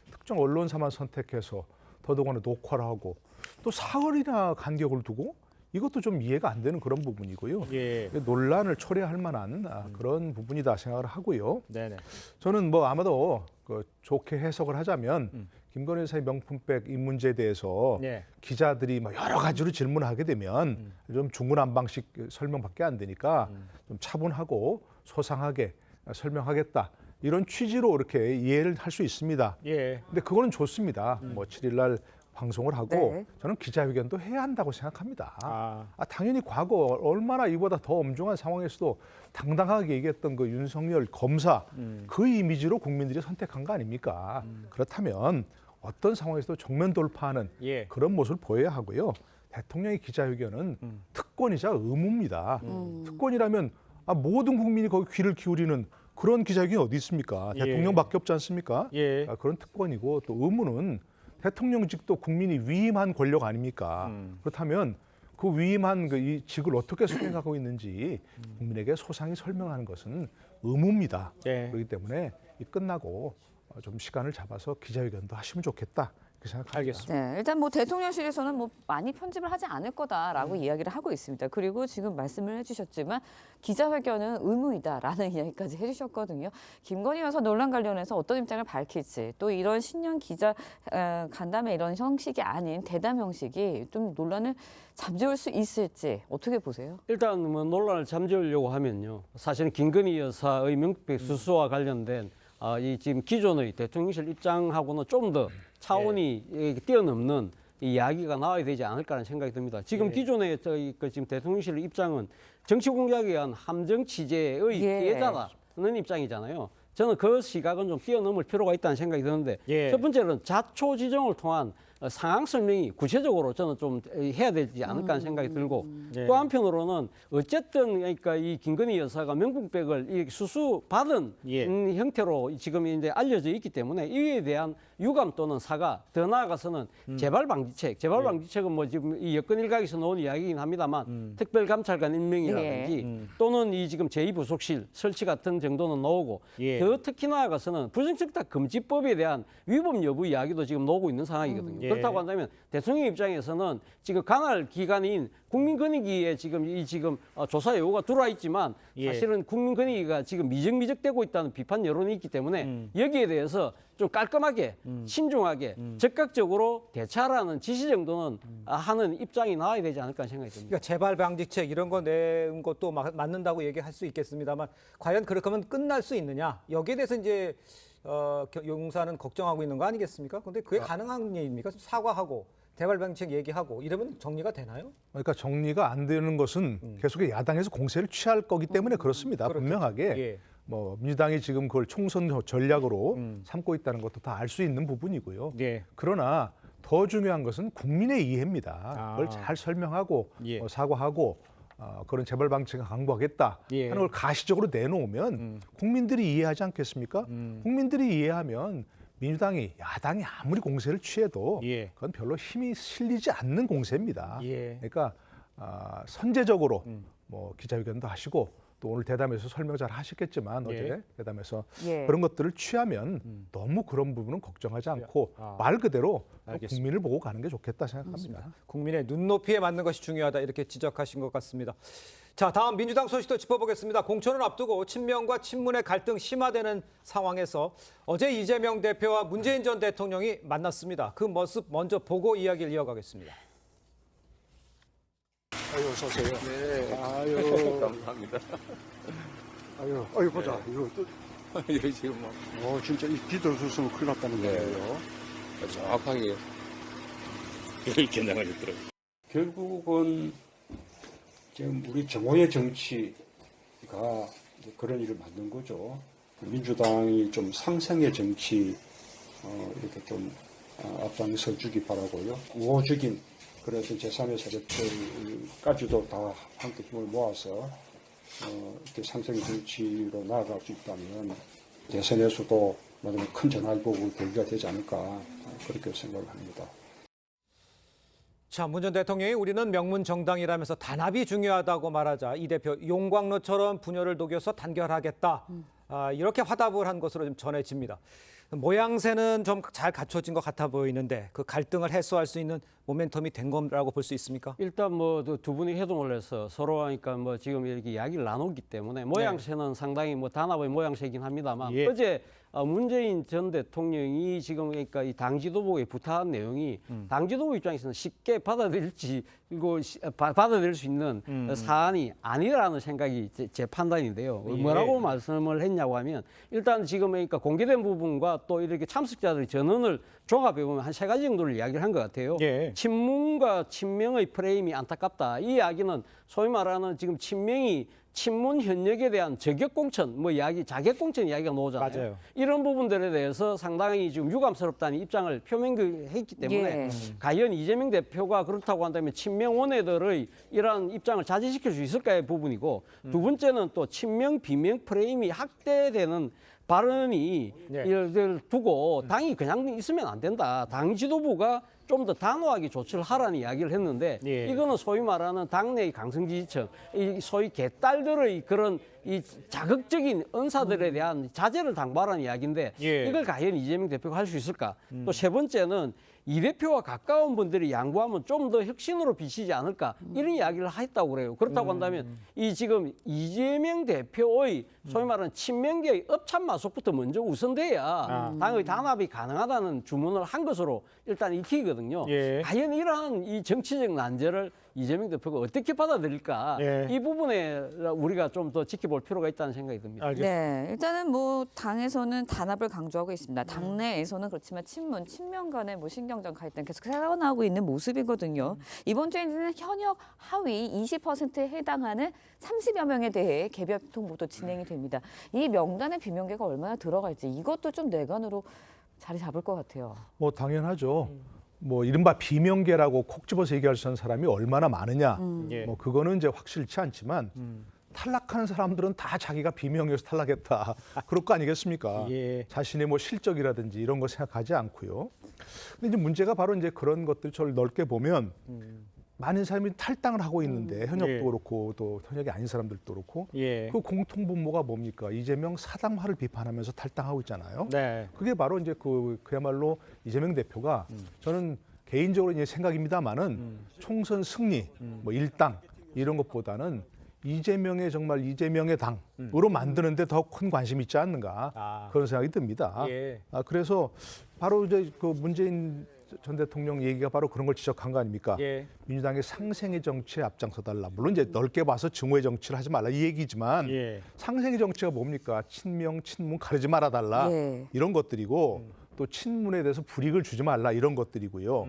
특정 언론사만 선택해서 더더군다나 녹화를 하고 또 사흘이나 간격을 두고 이것도 좀 이해가 안 되는 그런 부분이고요. 예. 논란을 초래할 만한 그런 부분이다 생각을 하고요. 네네. 저는 뭐 아마도 그 좋게 해석을 하자면 김건희 여사의 명품백 이 문제에 대해서 네. 기자들이 뭐 여러 가지로 질문하게 되면 좀 중구난방식 설명밖에 안 되니까 좀 차분하고 소상하게 설명하겠다. 이런 취지로 이렇게 이해를 할 수 있습니다. 예. 근데 그거는 좋습니다. 뭐 7일 날 방송을 하고 네. 저는 기자회견도 해야 한다고 생각합니다. 당연히 과거 얼마나 이보다 더 엄중한 상황에서도 당당하게 얘기했던 그 윤석열 검사 그 이미지로 국민들이 선택한 거 아닙니까? 그렇다면 어떤 상황에서도 정면 돌파하는 예. 그런 모습을 보여야 하고요. 대통령의 기자회견은 특권이자 의무입니다. 특권이라면 모든 국민이 거기 귀를 기울이는 그런 기자회견이 어디 있습니까? 예. 대통령밖에 없지 않습니까? 예. 그런 특권이고 또 의무는 대통령직도 국민이 위임한 권력 아닙니까? 그렇다면 그 위임한 이 직을 어떻게 수행하고 있는지 국민에게 소상히 설명하는 것은 의무입니다. 네. 그렇기 때문에 이 끝나고 좀 시간을 잡아서 기자회견도 하시면 좋겠다. 그렇게 생각합니다. 알겠습니다. 네, 일단 뭐 대통령실에서는 뭐 많이 편집을 하지 않을 거다라고 이야기를 하고 있습니다. 그리고 지금 말씀을 해주셨지만 기자회견은 의무이다라는 이야기까지 해주셨거든요. 김건희 여사 논란 관련해서 어떤 입장을 밝힐지 또 이런 신년 기자 간담회 이런 형식이 아닌 대담 형식이 좀 논란을 잠재울 수 있을지 어떻게 보세요? 일단 뭐 논란을 잠재우려고 하면요. 사실은 김건희 여사의 명품백 수수와 관련된 이 지금 기존의 대통령실 입장하고는 좀 더 차원이 뛰어넘는 이야기가 나와야 되지 않을까라는 생각이 듭니다. 지금 기존의 지금 대통령실 입장은 정치 공작에 의한 함정 취재의 피해자라는 입장이잖아요. 저는 그 시각은 좀 뛰어넘을 필요가 있다는 생각이 드는데 첫 번째는 자초 지정을 통한 상황 설명이 구체적으로 저는 좀 해야 되지 않을까 하는 생각이 들고 또 한편으로는 어쨌든 그러니까 이 김건희 여사가 명품백을 수수받은 형태로 지금 이제 알려져 있기 때문에 이에 대한 유감 또는 사과 더 나아가서는 재발 방지책은 뭐 지금 이 여권 일각에서 나온 이야기이긴 합니다만 특별감찰관 임명이라든지 또는 이 지금 제2부속실 설치 같은 정도는 나오고 더 특히 나아가서는 부정청탁 금지법에 대한 위법 여부 이야기도 지금 나오고 있는 상황이거든요. 그렇다고 한다면 대통령 입장에서는 지금 관할 기관인 국민권익위에 지금 조사 요구가 들어와 있지만 사실은 국민권익위가 지금 미적미적되고 있다는 비판 여론이 있기 때문에 여기에 대해서 좀 깔끔하게 신중하게 적극적으로 대처하라는 지시 정도는 하는 입장이 나와야 되지 않을까 생각이 듭니다. 그러니까 재발 방지책 이런 거 낸 것도 맞는다고 얘기할 수 있겠습니다만 과연 그렇게 하면 끝날 수 있느냐? 여기에 대해서 이제 용사는 걱정하고 있는 거 아니겠습니까? 근데 그게 가능한 일입니까? 사과하고 재발 방지책 얘기하고 이러면 정리가 되나요? 그러니까 정리가 안 되는 것은 계속 야당에서 공세를 취할 거기 때문에 그렇습니다. 그렇겠죠. 분명하게 뭐 민주당이 지금 그걸 총선 전략으로 삼고 있다는 것도 다 알 수 있는 부분이고요. 그러나 더 중요한 것은 국민의 이해입니다. 그걸 잘 설명하고 사과하고 그런 재발 방지책을 강구하겠다 하는 걸 가시적으로 내놓으면 국민들이 이해하지 않겠습니까? 국민들이 이해하면 민주당이 야당이 아무리 공세를 취해도 그건 별로 힘이 실리지 않는 공세입니다. 그러니까 선제적으로 뭐 기자회견도 하시고 또 오늘 대담에서 설명 잘 하셨겠지만 어제 대담에서 그런 것들을 취하면 너무 그런 부분은 걱정하지 않고 말 그대로 국민을 보고 가는 게 좋겠다 생각합니다. 국민의 눈높이에 맞는 것이 중요하다 이렇게 지적하신 것 같습니다. 자, 다음 민주당 소식도 짚어보겠습니다. 공천을 앞두고 친명과 친문의 갈등 심화되는 상황에서 어제 이재명 대표와 문재인 전 대통령이 만났습니다. 그 모습 먼저 보고 이야기를 이어가겠습니다. 아유, 어서 오세요. 네. 아유, 감사합니다. 아유, 보자. 이거 또. 여기 지금 뭐. 진짜 이 비도 없으면 큰일 났다는 거예요. 정확하게 이렇게 나가셨더라고요. 결국은 지금 우리 정오의 정치가 그런 일을 만든 거죠. 민주당이 좀 상생의 정치, 이렇게 좀 앞장서 주기 바라고요. 우호적인 그래서 제3의 세력들까지도 다 함께 힘을 모아서 이렇게 상생의 정치로 나아갈 수 있다면 대선에서도 큰 전화위복의 계기가 되지 않을까 그렇게 생각을 합니다. 자, 문 전 대통령이 우리는 명문 정당이라면서 단합이 중요하다고 말하자 이 대표 용광로처럼 분열을 녹여서 단결하겠다. 이렇게 화답을 한 것으로 좀 전해집니다. 모양새는 좀 잘 갖춰진 것 같아 보이는데 그 갈등을 해소할 수 있는 모멘텀이 된 거라고 볼 수 있습니까? 일단 뭐 두 분이 회동을 해서 서로 하니까 뭐 지금 이렇게 이야기를 나누기 때문에 모양새는 상당히 뭐 단합의 모양새이긴 합니다만 어제 문재인 전 대통령이 지금 그러니까 이 당 지도부에 부탁한 내용이 당 지도부 입장에서는 쉽게 받아들일지 그리고 받아들일 수 있는 사안이 아니라는 생각이 제 판단인데요. 뭐라고 말씀을 했냐고 하면 일단 지금 그러니까 공개된 부분과 또 이렇게 참석자들의 전언을 종합해 보면 한 3가지 정도를 이야기를 한 것 같아요. 친문과 친명의 프레임이 안타깝다. 이 이야기는 소위 말하는 지금 친문 현역에 대한 저격공천, 뭐 이야기, 자격공천 이야기가 나오잖아요. 맞아요. 이런 부분들에 대해서 상당히 지금 유감스럽다는 입장을 표명했기 때문에 과연 이재명 대표가 그렇다고 한다면 친명 원외들의 이러한 입장을 자제시킬 수 있을까의 부분이고 두 번째는 또 친명, 비명 프레임이 확대되는 발언이 이를 두고 당이 그냥 있으면 안 된다. 당 지도부가 좀 더 단호하게 조치를 하라는 이야기를 했는데 이거는 소위 말하는 당내의 강성 지지층, 이 소위 개딸들의 그런 이 자극적인 언사들에 대한 자제를 당부하라는 이야기인데 이걸 과연 이재명 대표가 할 수 있을까? 또 세 번째는 이 대표와 가까운 분들이 양보하면 좀 더 혁신으로 비치지 않을까? 이런 이야기를 했다고 그래요. 그렇다고 한다면 이 지금 이재명 대표의 소위 말하는 친명계의 업참 마속부터 먼저 우선돼야 당의 단합이 가능하다는 주문을 한 것으로 일단 읽히거든요. 과연 이러한 이 정치적 난제를 이재명 대표가 어떻게 받아들일까? 이 부분에 우리가 좀 더 지켜볼 필요가 있다는 생각이 듭니다. 네, 일단은 뭐 당에서는 단합을 강조하고 있습니다. 당내에서는 그렇지만 친문, 친명 간의 뭐 신경전 갈등 계속 새어나오고 있는 모습이거든요. 이번 주에는 현역 하위 20%에 해당하는 30여 명에 대해 개별 통보도 진행이 됩니다. 이 명단에 비명계가 얼마나 들어갈지 이것도 좀 내관으로 자리 잡을 것 같아요. 뭐 당연하죠. 뭐 이른바 비명계라고 콕 집어서 얘기할 수 있는 사람이 얼마나 많으냐. 뭐 그거는 이제 확실치 않지만 탈락하는 사람들은 다 자기가 비명계에서 탈락했다. 그럴 거 아니겠습니까? 자신의 뭐 실적이라든지 이런 거 생각하지 않고요. 근데 이제 문제가 바로 이제 그런 것들 저를 넓게 보면 많은 사람이 탈당을 하고 있는데 현역도 그렇고 또 현역이 아닌 사람들도 그렇고 그 공통분모가 뭡니까? 이재명 사당화를 비판하면서 탈당하고 있잖아요. 그게 바로 이제 그야말로 이재명 대표가 저는 개인적으로 이제 생각입니다만은 총선 승리, 뭐 일당 이런 것보다는 이재명의 정말 이재명의 당으로 만드는데 더 큰 관심이 있지 않는가 그런 생각이 듭니다. 그래서 바로 이제 그 문재인 전 대통령 얘기가 바로 그런 걸 지적한 거 아닙니까? 민주당의 상생의 정치에 앞장서달라. 물론 이제 넓게 봐서 증오의 정치를 하지 말라 이 얘기지만 상생의 정치가 뭡니까? 친명, 친문 가르지 말아달라 이런 것들이고 또 친문에 대해서 불이익을 주지 말라 이런 것들이고요.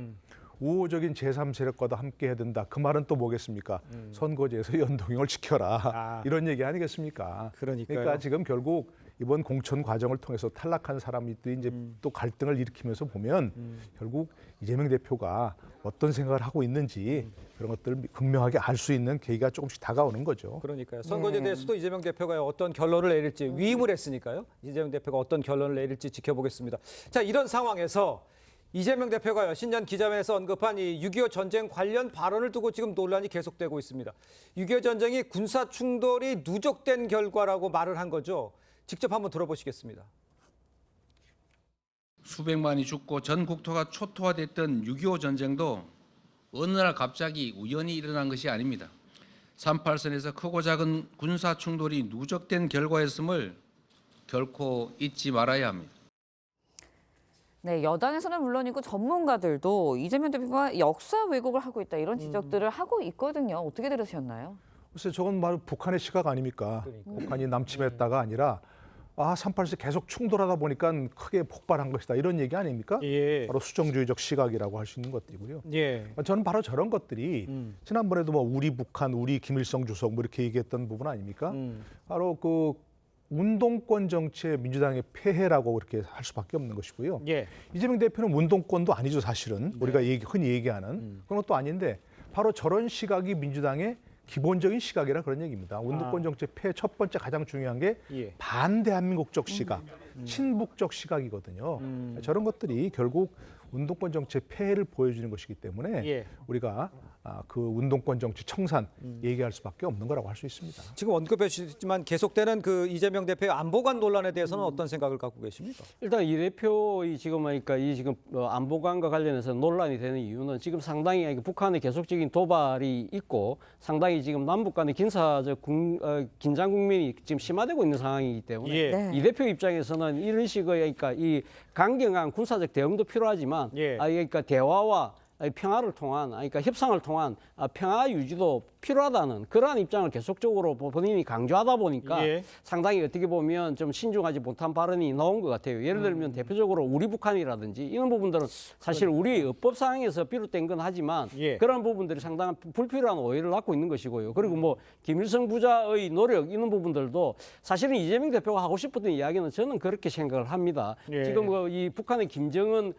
우호적인 제3세력과도 함께 해야 된다. 그 말은 또 뭐겠습니까? 선거제에서 연동형을 지켜라. 이런 얘기 아니겠습니까? 그러니까 지금 결국 이번 공천 과정을 통해서 탈락한 사람들이 이제 또 갈등을 일으키면서 보면 결국 이재명 대표가 어떤 생각을 하고 있는지 그런 것들을 극명하게 알 수 있는 계기가 조금씩 다가오는 거죠. 그러니까요. 선거제에 대해서도 이재명 대표가 어떤 결론을 내릴지 위임을 했으니까요. 이재명 대표가 어떤 결론을 내릴지 지켜보겠습니다. 자, 이런 상황에서 이재명 대표가 신년 기자회에서 언급한 이 6.25 전쟁 관련 발언을 두고 지금 논란이 계속되고 있습니다. 6.25 전쟁이 군사 충돌이 누적된 결과라고 말을 한 거죠. 직접 한번 들어보시겠습니다. 수백만이 죽고 전 국토가 초토화됐던 6.25 전쟁도 어느 날 갑자기 우연히 일어난 것이 아닙니다. 38선에서 크고 작은 군사 충돌이 누적된 결과였음을 결코 잊지 말아야 합니다. 네, 여당에서는 물론이고 전문가들도 이재명 대표가 역사 왜곡을 하고 있다 이런 지적들을 하고 있거든요. 어떻게 들으셨나요? 글쎄 저건 바로 북한의 시각 아닙니까? 북한이 남침했다가 아니라 38세 계속 충돌하다 보니까 크게 폭발한 것이다 이런 얘기 아닙니까? 바로 수정주의적 시각이라고 할 수 있는 것들이고요. 저는 바로 저런 것들이 지난번에도 뭐 우리 북한, 우리 김일성 주석 뭐 이렇게 얘기했던 부분 아닙니까? 바로 그 운동권 정치의 민주당의 폐해라고 그렇게 할 수밖에 없는 것이고요. 이재명 대표는 운동권도 아니죠 사실은. 우리가 흔히 얘기하는 그런 것도 아닌데 바로 저런 시각이 민주당의 기본적인 시각이라 그런 얘기입니다. 운동권 정치의 폐해 첫 번째 가장 중요한 게 반대한민국적 시각, 친북적 시각이거든요. 저런 것들이 결국 운동권 정치의 폐해를 보여주는 것이기 때문에 예. 우리가 그 운동권 정치 청산 얘기할 수밖에 없는 거라고 할 수 있습니다. 지금 언급해 주셨지만 계속되는 그 이재명 대표의 안보관 논란에 대해서는 어떤 생각을 갖고 계십니까? 일단 이 대표의 지금 그러니까 이 지금 안보관과 관련해서 논란이 되는 이유는 지금 상당히 북한의 계속적인 도발이 있고 상당히 지금 남북 간의 긴사적 긴장 국면이 지금 심화되고 있는 상황이기 때문에 예. 네. 이 대표 입장에서는 이런 식의 그러니까 이 강경한 군사적 대응도 필요하지만 예. 그러니까 대화와 평화를 통한, 그러니까 협상을 통한 평화 유지도 필요하다는 그러한 입장을 계속적으로 본인이 강조하다 보니까 예. 상당히 어떻게 보면 좀 신중하지 못한 발언이 나온 것 같아요. 예를 들면 대표적으로 우리 북한이라든지 이런 부분들은 사실 우리의 업법상에서 비롯된 건 하지만 예. 그런 부분들이 상당한 불필요한 오해를 낳고 있는 것이고요. 그리고 뭐 김일성 부자의 노력 이런 부분들도 사실은 이재명 대표가 하고 싶었던 이야기는 저는 그렇게 생각을 합니다. 예. 지금 이 북한의 김정은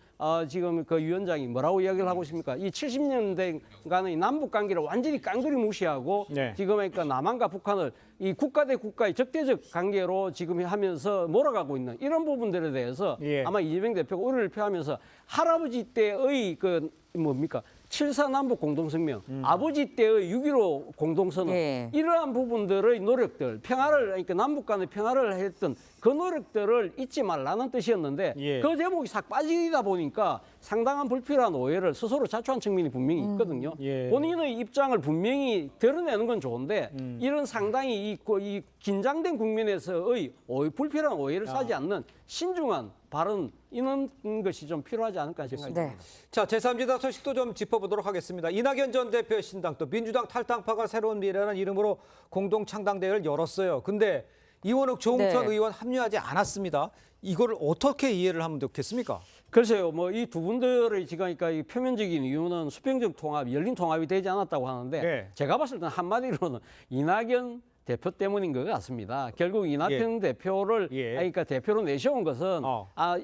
지금 그 위원장이 뭐라고 이야기를 하고 있습니까? 이 70년대간의 남북 관계를 완전히 깡그리 무시하고 네. 지금 그러니까 남한과 북한을 이 국가 대 국가의 적대적 관계로 지금 하면서 몰아가고 있는 이런 부분들에 대해서 예. 아마 이재명 대표가 우려를 표하면서 할아버지 때의 그 뭡니까? 7.4 남북 공동성명, 아버지 때의 6.15 공동선언 예. 이러한 부분들의 노력들, 평화를 그러니까 남북 간의 평화를 했던 그 노력들을 잊지 말라는 뜻이었는데 예. 그 제목이 싹 빠지다 보니까 상당한 불필요한 오해를 스스로 자초한 측면이 분명히 있거든요. 예. 본인의 입장을 분명히 드러내는 건 좋은데 이런 상당히 이 긴장된 국면에서의 불필요한 오해를 사지 않는 신중한 발언 이런 것이 좀 필요하지 않을까 생각이 듭니다. 자, 제3지대 소식도 좀 짚어보도록 하겠습니다. 이낙연 전 대표의 신당 또 민주당 탈당파가 새로운 미래라는 이름으로 공동 창당대회를 열었어요. 근데 이원욱 조홍천 네. 의원 합류하지 않았습니다. 이거를 어떻게 이해를 하면 좋겠습니까? 글쎄요, 뭐 이 두 분들의 지금 그러니까 이 표면적인 이유는 수평적 통합, 열린 통합이 되지 않았다고 하는데 네. 제가 봤을 때는 한마디로는 이낙연 대표 때문인 것 같습니다. 결국 이낙연 대표를 그러니까 대표로 내세운 것은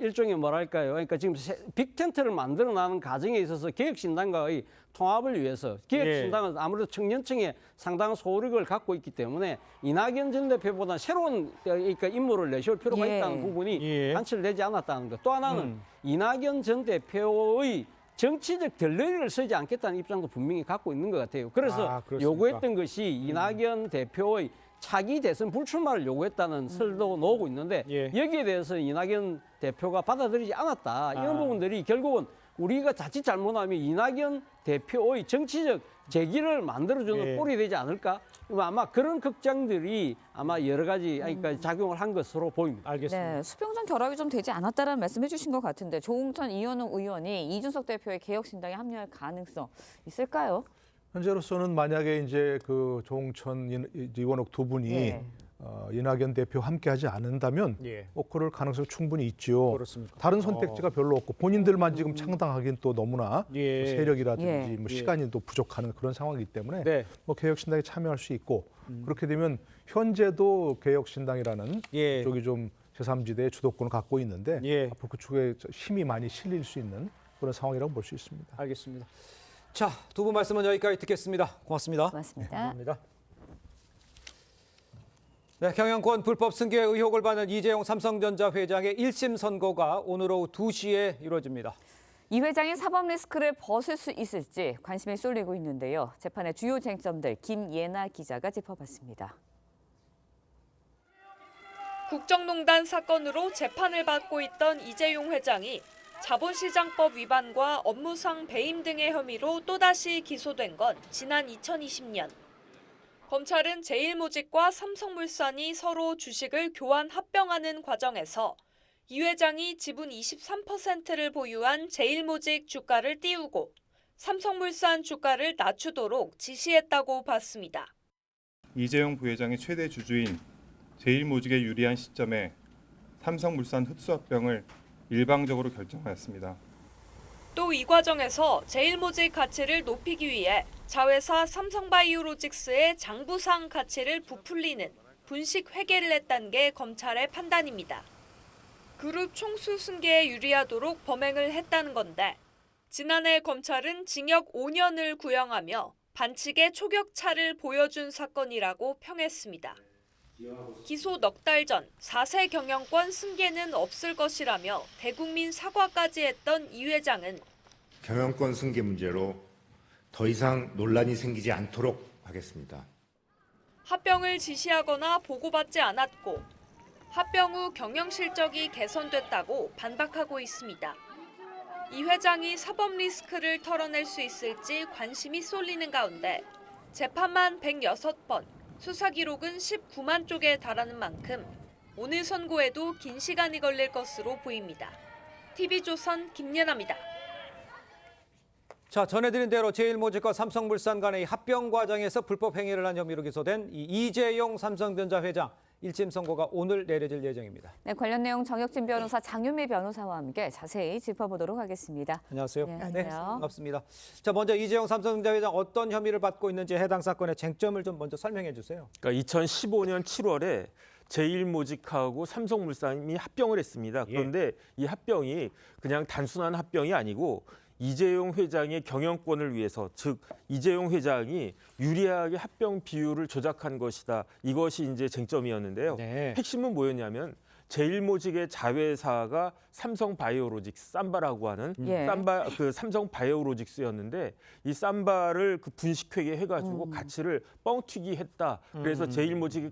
일종의 뭐랄까요? 그러니까 지금 빅텐트를 만들어 나가는 과정에 있어서 개혁신당과의 통합을 위해서 개혁신당은 아무래도 청년층에 상당한 소득을 갖고 있기 때문에 이낙연 전 대표보다 새로운 그러니까 인물을 내세울 필요가 있다는 부분이 관철되지 않았다는 것. 또 하나는 이낙연 전 대표의 정치적 덜러리를 쓰지 않겠다는 입장도 분명히 갖고 있는 것 같아요. 그래서 요구했던 것이 이낙연 대표의 차기 대선 불출마를 요구했다는 설도 나오고 있는데 여기에 대해서 이낙연 대표가 받아들이지 않았다. 이런 부분들이 결국은 우리가 자칫 잘못하면 이낙연 대표의 정치적 재기를 만들어주는 꼴이 되지 않을까? 아마 그런 걱정들이 아마 여러 가지 그러니까 작용을 한 것으로 보입니다. 알겠습니다. 네, 수평선 결합이 좀 되지 않았다는 말씀해 주신 것 같은데 조홍천, 이원욱 의원이 이준석 대표의 개혁신당에 합류할 가능성 있을까요? 현재로서는 만약에 이제 그 조홍천, 이원욱 두 분이 이낙연 대표 함께하지 않는다면 그럴 가능성이 충분히 있죠. 그렇습니까? 다른 선택지가 별로 없고 본인들만 지금 창당하기는 또 너무나 세력이라든지 뭐 시간이 또 부족한 그런 상황이기 때문에 뭐 개혁신당에 참여할 수 있고 그렇게 되면 현재도 개혁신당이라는 쪽이 좀 제3지대의 주도권을 갖고 있는데 앞으로 그쪽에 힘이 많이 실릴 수 있는 그런 상황이라고 볼 수 있습니다. 알겠습니다. 자, 두 분 말씀은 여기까지 듣겠습니다. 고맙습니다. 고맙습니다. 감사합니다. 네, 경영권 불법 승계 의혹을 받는 이재용 삼성전자 회장의 1심 선고가 오늘 오후 2시에 이루어집니다. 이 회장이 사법 리스크를 벗을 수 있을지 관심이 쏠리고 있는데요. 재판의 주요 쟁점들 김예나 기자가 짚어봤습니다. 국정농단 사건으로 재판을 받고 있던 이재용 회장이 자본시장법 위반과 업무상 배임 등의 혐의로 또다시 기소된 건 지난 2020년. 검찰은 제일모직과 삼성물산이 서로 주식을 교환 합병하는 과정에서 이 회장이 지분 23%를 보유한 제일모직 주가를 띄우고 삼성물산 주가를 낮추도록 지시했다고 봤습니다. 이재용 부회장의 최대 주주인 제일모직에 유리한 시점에 삼성물산 흡수합병을 일방적으로 결정하였습니다. 또 이 과정에서 제일모직 가치를 높이기 위해 자회사 삼성바이오로직스의 장부상 가치를 부풀리는 분식 회계를 했다는 게 검찰의 판단입니다. 그룹 총수 승계에 유리하도록 범행을 했다는 건데 지난해 검찰은 징역 5년을 구형하며 반칙의 초격차를 보여준 사건이라고 평했습니다. 기소 넉 달 전 4세 경영권 승계는 없을 것이라며 대국민 사과까지 했던 이 회장은 경영권 승계 문제로 더 이상 논란이 생기지 않도록 하겠습니다. 합병을 지시하거나 보고받지 않았고 합병 후 경영 실적이 개선됐다고 반박하고 있습니다. 이 회장이 사법 리스크를 털어낼 수 있을지 관심이 쏠리는 가운데 재판만 106번, 수사 기록은 19만 쪽에 달하는 만큼 오늘 선고에도 긴 시간이 걸릴 것으로 보입니다. TV조선 김예나입니다. 자, 전해드린 대로 제일모직과 삼성물산 간의 합병 과정에서 불법 행위를 한 혐의로 기소된 이 이재용 삼성전자 회장 1심 선고가 오늘 내려질 예정입니다. 네, 관련 내용 정혁진 변호사, 장윤미 변호사와 함께 자세히 짚어보도록 하겠습니다. 안녕하세요. 네, 반갑습니다. 자, 먼저 이재용 삼성전자 회장 어떤 혐의를 받고 있는지 해당 사건의 쟁점을 좀 먼저 설명해 주세요. 그러니까 2015년 7월에 제일모직하고 삼성물산이 합병을 했습니다. 그런데 이 합병이 그냥 단순한 합병이 아니고 이재용 회장의 경영권을 위해서, 즉 이재용 회장이 유리하게 합병 비율을 조작한 것이다. 이것이 이제 쟁점이었는데요. 핵심은 뭐였냐면 제일모직의 자회사가 삼성바이오로직스, 삼바라고 하는 삼성바이오로직스였는데 이 삼바를 그 분식회계 해가지고 가치를 뻥튀기 했다. 그래서 제일모직의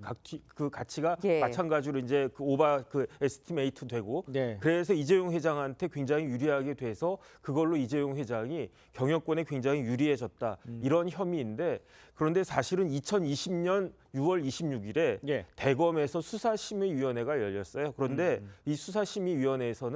그 가치가 마찬가지로 이제 그 오바 그 에스티메이트 되고 그래서 이재용 회장한테 굉장히 유리하게 돼서 그걸로 이재용 회장이 경영권에 굉장히 유리해졌다. 이런 혐의인데 그런데 사실은 2020년 6월 26일에 대검에서 수사심의위원회가 열렸어요. 그런데 이 수사심의위원회에서는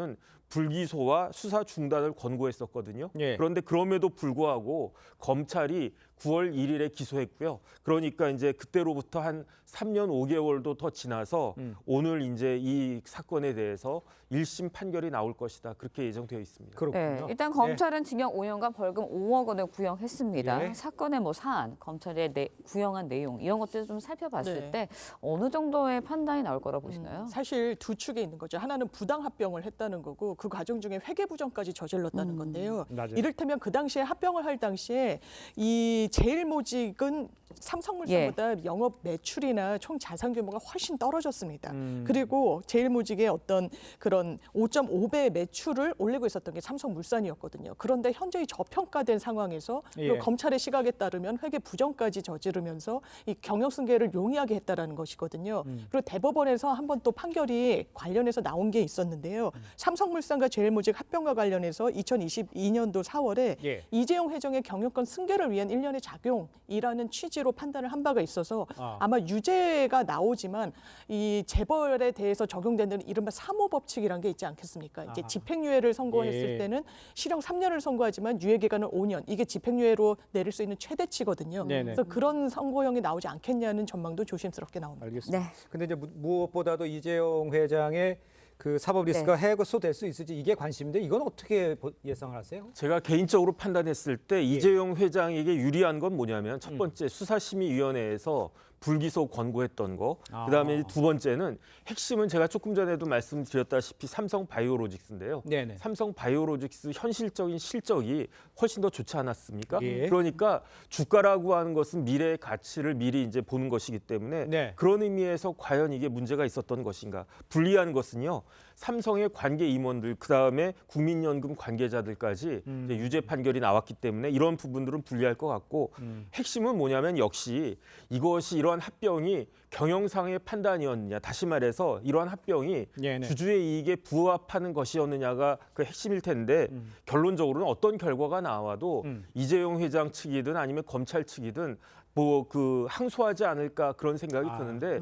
불기소와 수사 중단을 권고했었거든요. 그런데 그럼에도 불구하고 검찰이 9월 1일에 기소했고요. 그러니까 이제 그때로부터 한 3년 5개월도 더 지나서 오늘 이제 이 사건에 대해서 1심 판결이 나올 것이다. 그렇게 예정되어 있습니다. 그렇군요. 네, 일단 검찰은 징역 5년간 벌금 5억 원을 구형했습니다. 사건의 뭐 사안, 검찰의 구형한 내용 이런 것들을 좀 살펴봤을 때 어느 정도의 판단이 나올 거라 보시나요? 사실 두 축에 있는 거죠. 하나는 부당 합병을 했다는 거고 그 과정 중에 회계 부정까지 저질렀다는 건데요. 이를테면 그 당시에 합병을 할 당시에 이 제일모직은 삼성물산보다 영업 매출이나 총 자산 규모가 훨씬 떨어졌습니다. 그리고 제일모직의 어떤 그런 5.5배 매출을 올리고 있었던 게 삼성물산이었거든요. 그런데 현재 저평가된 상황에서 그리고 검찰의 시각에 따르면 회계 부정까지 저지르면서 이 경영 승계를 용이하게 했다라는 것이거든요. 그리고 대법원에서 한번 또 판결이 관련해서 나온 게 있었는데요. 삼성물산과 제일모직 합병과 관련해서 2022년도 4월에 이재용 회장의 경영권 승계를 위한 일련의 작용이라는 취지로 판단을 한 바가 있어서 아마 유죄가 나오지만 이 재벌에 대해서 적용되는 이른바 사모법칙이라는 게 있지 않겠습니까? 이게 집행유예를 선고했을 때는 실형 3년을 선고하지만 유예 기간은 5년. 이게 집행유예로 내릴 수 있는 최대치거든요. 그래서 그런 선고형이 나오지 않겠냐는 전망도 조심스럽게 나옵니다. 알겠습니다. 근데 이제 무엇보다도 이재용 회장의 그 사법 리스크가 해소될 수 있을지 이게 관심인데 이건 어떻게 예상을 하세요? 제가 개인적으로 판단했을 때 이재용 회장에게 유리한 건 뭐냐면 첫 번째 수사심의위원회에서 불기소 권고했던 거. 그다음에 두 번째는 핵심은 제가 조금 전에도 말씀드렸다시피 삼성바이오로직스인데요. 삼성바이오로직스 현실적인 실적이 훨씬 더 좋지 않았습니까? 그러니까 주가라고 하는 것은 미래의 가치를 미리 이제 보는 것이기 때문에 그런 의미에서 과연 이게 문제가 있었던 것인가? 불리한 것은요. 삼성의 관계 임원들 그다음에 국민연금 관계자들까지 이제 유죄 판결이 나왔기 때문에 이런 부분들은 불리할 것 같고 핵심은 뭐냐면 역시 이것이 이러한 합병이 경영상의 판단이었느냐 다시 말해서 이러한 합병이 주주의 이익에 부합하는 것이었느냐가 그 핵심일 텐데 결론적으로는 어떤 결과가 나와도 이재용 회장 측이든 아니면 검찰 측이든 뭐 그 항소하지 않을까 그런 생각이 드는데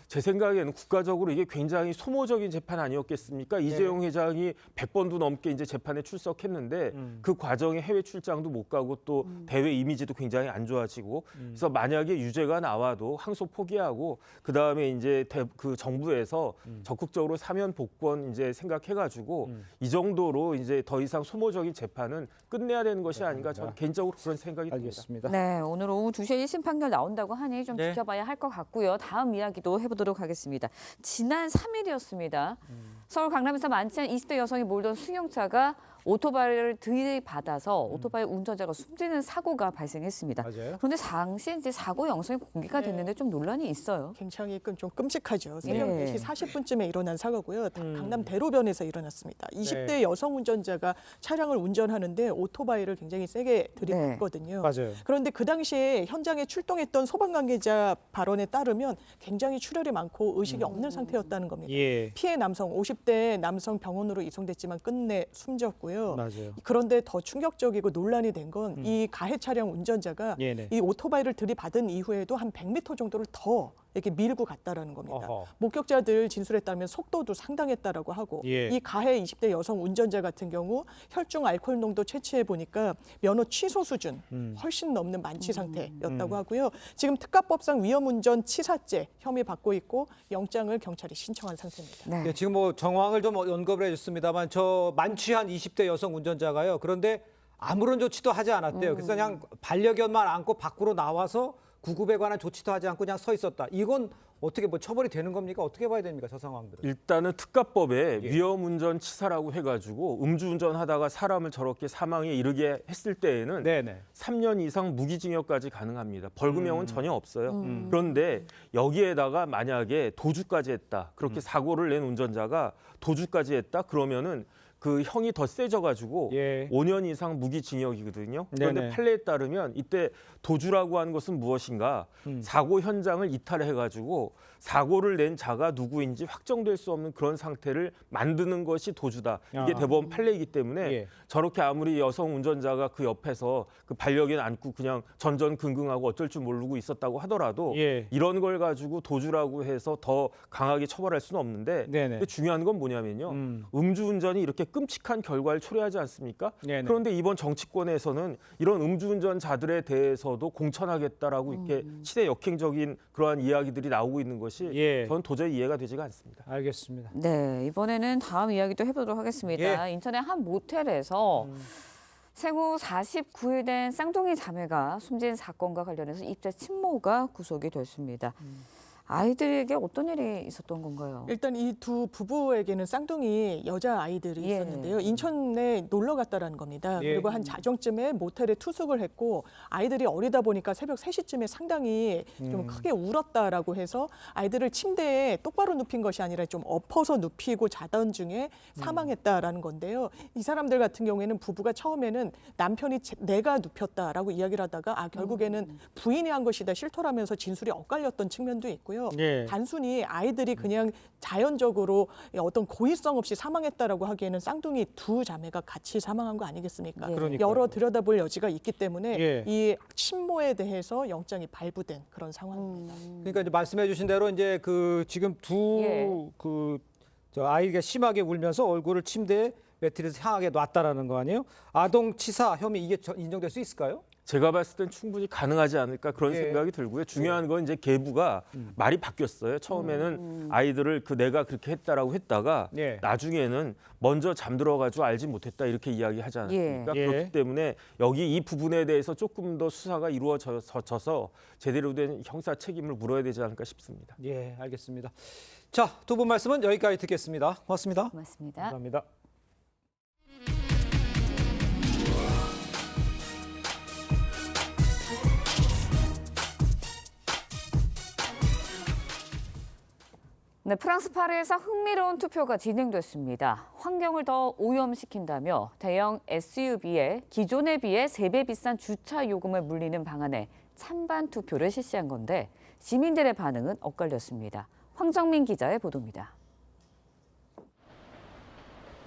제 생각에는 국가적으로 이게 굉장히 소모적인 재판 아니었겠습니까? 이재용 회장이 100번도 넘게 이제 재판에 출석했는데 그 과정에 해외 출장도 못 가고 또 대외 이미지도 굉장히 안 좋아지고 그래서 만약에 유죄가 나와도 항소 포기하고 그 다음에 이제 그 정부에서 적극적으로 사면 복권 이제 생각해가지고 이 정도로 이제 더 이상 소모적인 재판은 끝내야 되는 것이 아닌가 저는 개인적으로 그런 생각이 듭니다. 네, 오늘 오후 2시에 1심 판결 나온다고 하니 좀 지켜봐야 할 것 같고요. 다음 이야기도 해보도록 하겠습니다. 지난 3일이었습니다. 서울 강남에서 많지 않은 20대 여성이 몰던 승용차가 오토바이를 들이받아서 오토바이 운전자가 숨지는 사고가 발생했습니다. 맞아요. 그런데 당시 이제 사고 영상이 공개가 됐는데 좀 논란이 있어요. 굉장히 좀 끔찍하죠. 새벽 예. 4시 40분쯤에 일어난 사고고요. 강남 대로변에서 일어났습니다. 20대 여성 운전자가 차량을 운전하는데 오토바이를 굉장히 세게 들이받거든요. 맞아요. 그런데 그 당시에 현장에 출동했던 소방 관계자 발언에 따르면 굉장히 출혈이 많고 의식이 없는 상태였다는 겁니다. 예. 피해 남성 50대 남성 병원으로 이송됐지만 끝내 숨졌고요. 맞아요. 그런데 더 충격적이고 논란이 된 건 이 가해 차량 운전자가 네네. 이 오토바이를 들이받은 이후에도 한 100m 정도를 더 이렇게 밀고 갔다라는 겁니다. 어허. 목격자들 진술에 따르면 속도도 상당했다라고 하고 예. 이 가해 20대 여성 운전자 같은 경우 혈중 알코올 농도 채취해 보니까 면허 취소 수준 훨씬 넘는 만취 상태였다고 하고요. 지금 특가법상 위험운전 치사죄 혐의 받고 있고 영장을 경찰이 신청한 상태입니다. 예, 지금 뭐 정황을 좀 언급을 해줬습니다만 저 만취한 20대 여성 운전자가요. 그런데 아무런 조치도 하지 않았대요. 그래서 그냥 반려견만 안고 밖으로 나와서 구급에 관한 조치도 하지 않고 그냥 서 있었다. 이건 어떻게 뭐 처벌이 되는 겁니까? 어떻게 봐야 됩니까? 저 상황들은. 일단은 특가법에 위험운전 치사라고 해가지고 음주운전하다가 사람을 저렇게 사망에 이르게 했을 때에는 3년 이상 무기징역까지 가능합니다. 벌금형은 전혀 없어요. 그런데 여기에다가 만약에 도주까지 했다. 그렇게 사고를 낸 운전자가 도주까지 했다. 그러면은 그 형이 더 세져가지고 5년 이상 무기징역이거든요. 그런데 네네. 판례에 따르면 이때 도주라고 하는 것은 무엇인가? 사고 현장을 이탈해가지고 사고를 낸 자가 누구인지 확정될 수 없는 그런 상태를 만드는 것이 도주다. 이게 대법원 판례이기 때문에 저렇게 아무리 여성 운전자가 그 옆에서 그 반려견 안고 그냥 전전긍긍하고 어쩔 줄 모르고 있었다고 하더라도 이런 걸 가지고 도주라고 해서 더 강하게 처벌할 수는 없는데 근데 중요한 건 뭐냐면요. 음주운전이 이렇게 끔찍한 결과를 초래하지 않습니까? 그런데 이번 정치권에서는 이런 음주운전자들에 대해서도 공천하겠다라고 이렇게 시대 역행적인 그러한 이야기들이 나오고 있는 것이 저는 도저히 이해가 되지가 않습니다. 알겠습니다. 네, 이번에는 다음 이야기도 해보도록 하겠습니다. 인천의 한 모텔에서 생후 49일 된 쌍둥이 자매가 숨진 사건과 관련해서 입자 친모가 구속이 됐습니다. 아이들에게 어떤 일이 있었던 건가요? 일단 이 두 부부에게는 쌍둥이 여자 아이들이 있었는데요. 인천에 놀러 갔다라는 겁니다. 그리고 한 자정쯤에 모텔에 투숙을 했고 아이들이 어리다 보니까 새벽 3시쯤에 상당히 좀 크게 울었다라고 해서 아이들을 침대에 똑바로 눕힌 것이 아니라 좀 엎어서 눕히고 자던 중에 사망했다라는 건데요. 이 사람들 같은 경우에는 부부가 처음에는 남편이 내가 눕혔다라고 이야기를 하다가 결국에는 부인이 한 것이다 실토라면서 진술이 엇갈렸던 측면도 있고요. 단순히 아이들이 그냥 자연적으로 어떤 고의성 없이 사망했다라고 하기에는 쌍둥이 두 자매가 같이 사망한 거 아니겠습니까? 여러 들여다볼 여지가 있기 때문에 이 친모에 대해서 영장이 발부된 그런 상황입니다. 그러니까 이제 말씀해주신 대로 이제 그 지금 저 아이가 심하게 울면서 얼굴을 침대에 매트리스 향하게 놨다라는 거 아니에요? 아동 치사 혐의 이게 인정될 수 있을까요? 제가 봤을 땐 충분히 가능하지 않을까 그런 생각이 들고요. 중요한 건 이제 계부가 말이 바뀌었어요. 처음에는 아이들을 내가 그렇게 했다라고 했다가 나중에는 먼저 잠들어가지고 알지 못했다 이렇게 이야기하지 않았습니까? 그렇기 때문에 여기 이 부분에 대해서 조금 더 수사가 이루어져서 제대로 된 형사 책임을 물어야 되지 않을까 싶습니다. 예, 알겠습니다. 자, 두 분 말씀은 여기까지 듣겠습니다. 고맙습니다. 고맙습니다. 감사합니다. 네, 프랑스 파리에서 흥미로운 투표가 진행됐습니다. 환경을 더 오염시킨다며 대형 SUV에 기존에 비해 3배 비싼 주차 요금을 물리는 방안에 찬반 투표를 실시한 건데 시민들의 반응은 엇갈렸습니다. 황정민 기자의 보도입니다.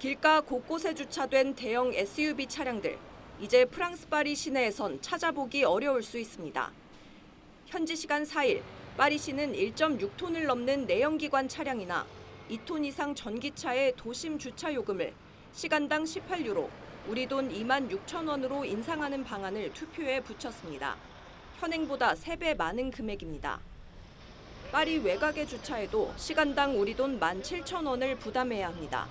길가 곳곳에 주차된 대형 SUV 차량들. 이제 프랑스 파리 시내에선 찾아보기 어려울 수 있습니다. 현지 시간 4일 파리시는 1.6톤을 넘는 내연기관 차량이나 2톤 이상 전기차의 도심 주차 요금을 시간당 18유로, 우리 돈 26,000원으로 인상하는 방안을 투표에 붙였습니다. 현행보다 3배 많은 금액입니다. 파리 외곽의 주차에도 시간당 우리 돈 17,000원을 부담해야 합니다.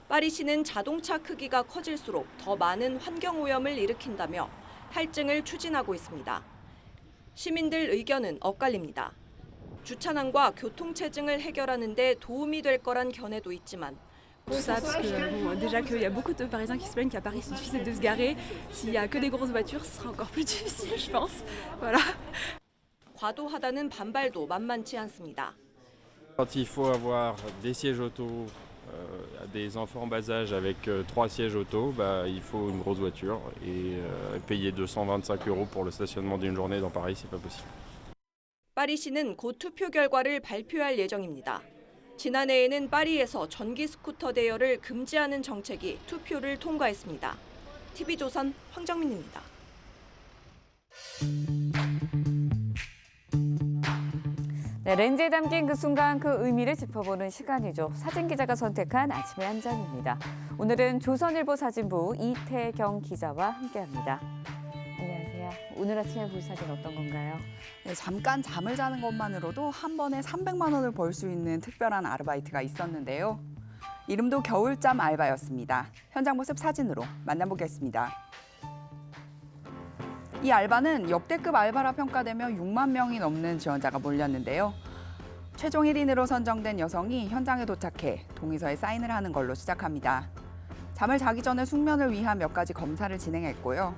파리시는 자동차 크기가 커질수록 더 많은 환경오염을 일으킨다며 할증을 추진하고 있습니다. 시민들 의견은 엇갈립니다. 주차난과 교통체증을 해결하는 데 도움이 될 거란 견해도 있지만 tout ça, parce que bon, déjà qu'il y a beaucoup de Parisiens qui se plaignent qu'à Paris c'est difficile de se garer. S'il y a que des grosses voitures, ce sera encore plus difficile, je pense. Voilà. 과도하다는 반발도 만만치 않습니다. Quand il faut avoir des sièges auto, des enfants en bas âge avec 3 sièges auto, il faut une grosse voiture et payer 225 € pour le stationnement d'une journée dans Paris, c'est pas possible. 파리시는 곧 투표 결과를 발표할 예정입니다. 지난해에는 파리에서 전기 스쿠터 대여를 금지하는 정책이 투표를 통과했습니다. TV조선 황정민입니다. 네, 렌즈에 담긴 그 순간 그 의미를 짚어보는 시간이죠. 사진기자가 선택한 아침의 한 장입니다. 오늘은 조선일보 사진부 이태경 기자와 함께합니다. 안녕하세요. 오늘 아침에 볼 사진 어떤 건가요? 네, 잠깐 잠을 자는 것만으로도 한 번에 300만 원을 벌 수 있는 특별한 아르바이트가 있었는데요. 이름도 겨울잠 알바였습니다. 현장 모습 사진으로 만나보겠습니다. 이 알바는 역대급 알바라 평가되며 6만 명이 넘는 지원자가 몰렸는데요. 최종 1인으로 선정된 여성이 현장에 도착해 동의서에 사인을 하는 걸로 시작합니다. 잠을 자기 전에 숙면을 위한 몇 가지 검사를 진행했고요.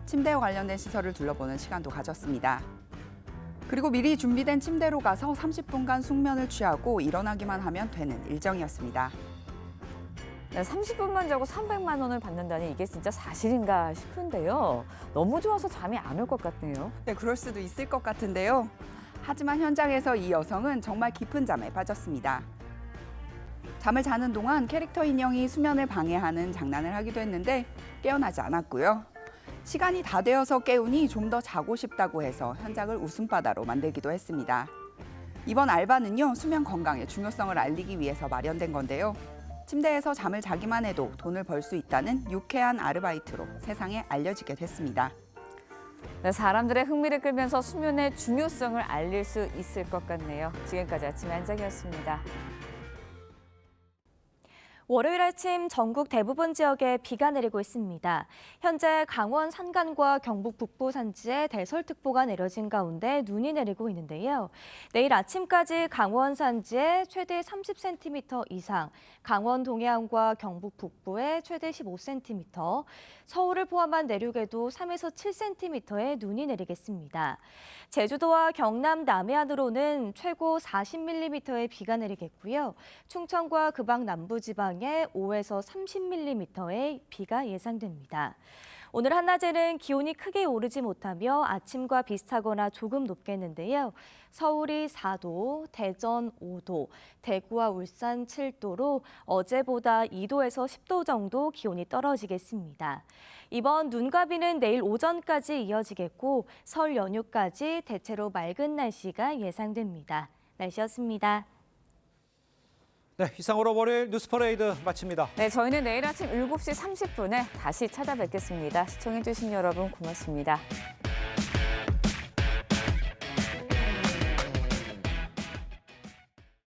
침대와 관련된 시설을 둘러보는 시간도 가졌습니다. 그리고 미리 준비된 침대로 가서 30분간 숙면을 취하고 일어나기만 하면 되는 일정이었습니다. 네, 30분만 자고 300만 원을 받는다니 이게 진짜 사실인가 싶은데요. 너무 좋아서 잠이 안 올 것 같네요. 네, 그럴 수도 있을 것 같은데요. 하지만 현장에서 이 여성은 정말 깊은 잠에 빠졌습니다. 잠을 자는 동안 캐릭터 인형이 수면을 방해하는 장난을 하기도 했는데 깨어나지 않았고요. 시간이 다 되어서 깨우니 좀 더 자고 싶다고 해서 현장을 웃음바다로 만들기도 했습니다. 이번 알바는요, 수면 건강의 중요성을 알리기 위해서 마련된 건데요. 침대에서 잠을 자기만 해도 돈을 벌 수 있다는 유쾌한 아르바이트로 세상에 알려지게 됐습니다. 네, 사람들의 흥미를 끌면서 수면의 중요성을 알릴 수 있을 것 같네요. 지금까지 아침의 한 장이었습니다. 월요일 아침 전국 대부분 지역에 비가 내리고 있습니다. 현재 강원 산간과 경북 북부 산지에 대설특보가 내려진 가운데 눈이 내리고 있는데요. 내일 아침까지 강원 산지에 최대 30cm 이상, 강원 동해안과 경북 북부에 최대 15cm, 서울을 포함한 내륙에도 3에서 7cm의 눈이 내리겠습니다. 제주도와 경남 남해안으로는 최고 40mm의 비가 내리겠고요. 충청과 그 밖 남부지방에 5에서 30mm의 비가 예상됩니다. 오늘 한낮에는 기온이 크게 오르지 못하며 아침과 비슷하거나 조금 높겠는데요. 서울이 4도, 대전 5도, 대구와 울산 7도로 어제보다 2도에서 10도 정도 기온이 떨어지겠습니다. 이번 눈과 비는 내일 오전까지 이어지겠고 설 연휴까지 대체로 맑은 날씨가 예상됩니다. 날씨였습니다. 네, 이상으로 월요일 뉴스퍼레이드 마칩니다. 네, 저희는 내일 아침 7시 30분에 다시 찾아뵙겠습니다. 시청해주신 여러분 고맙습니다.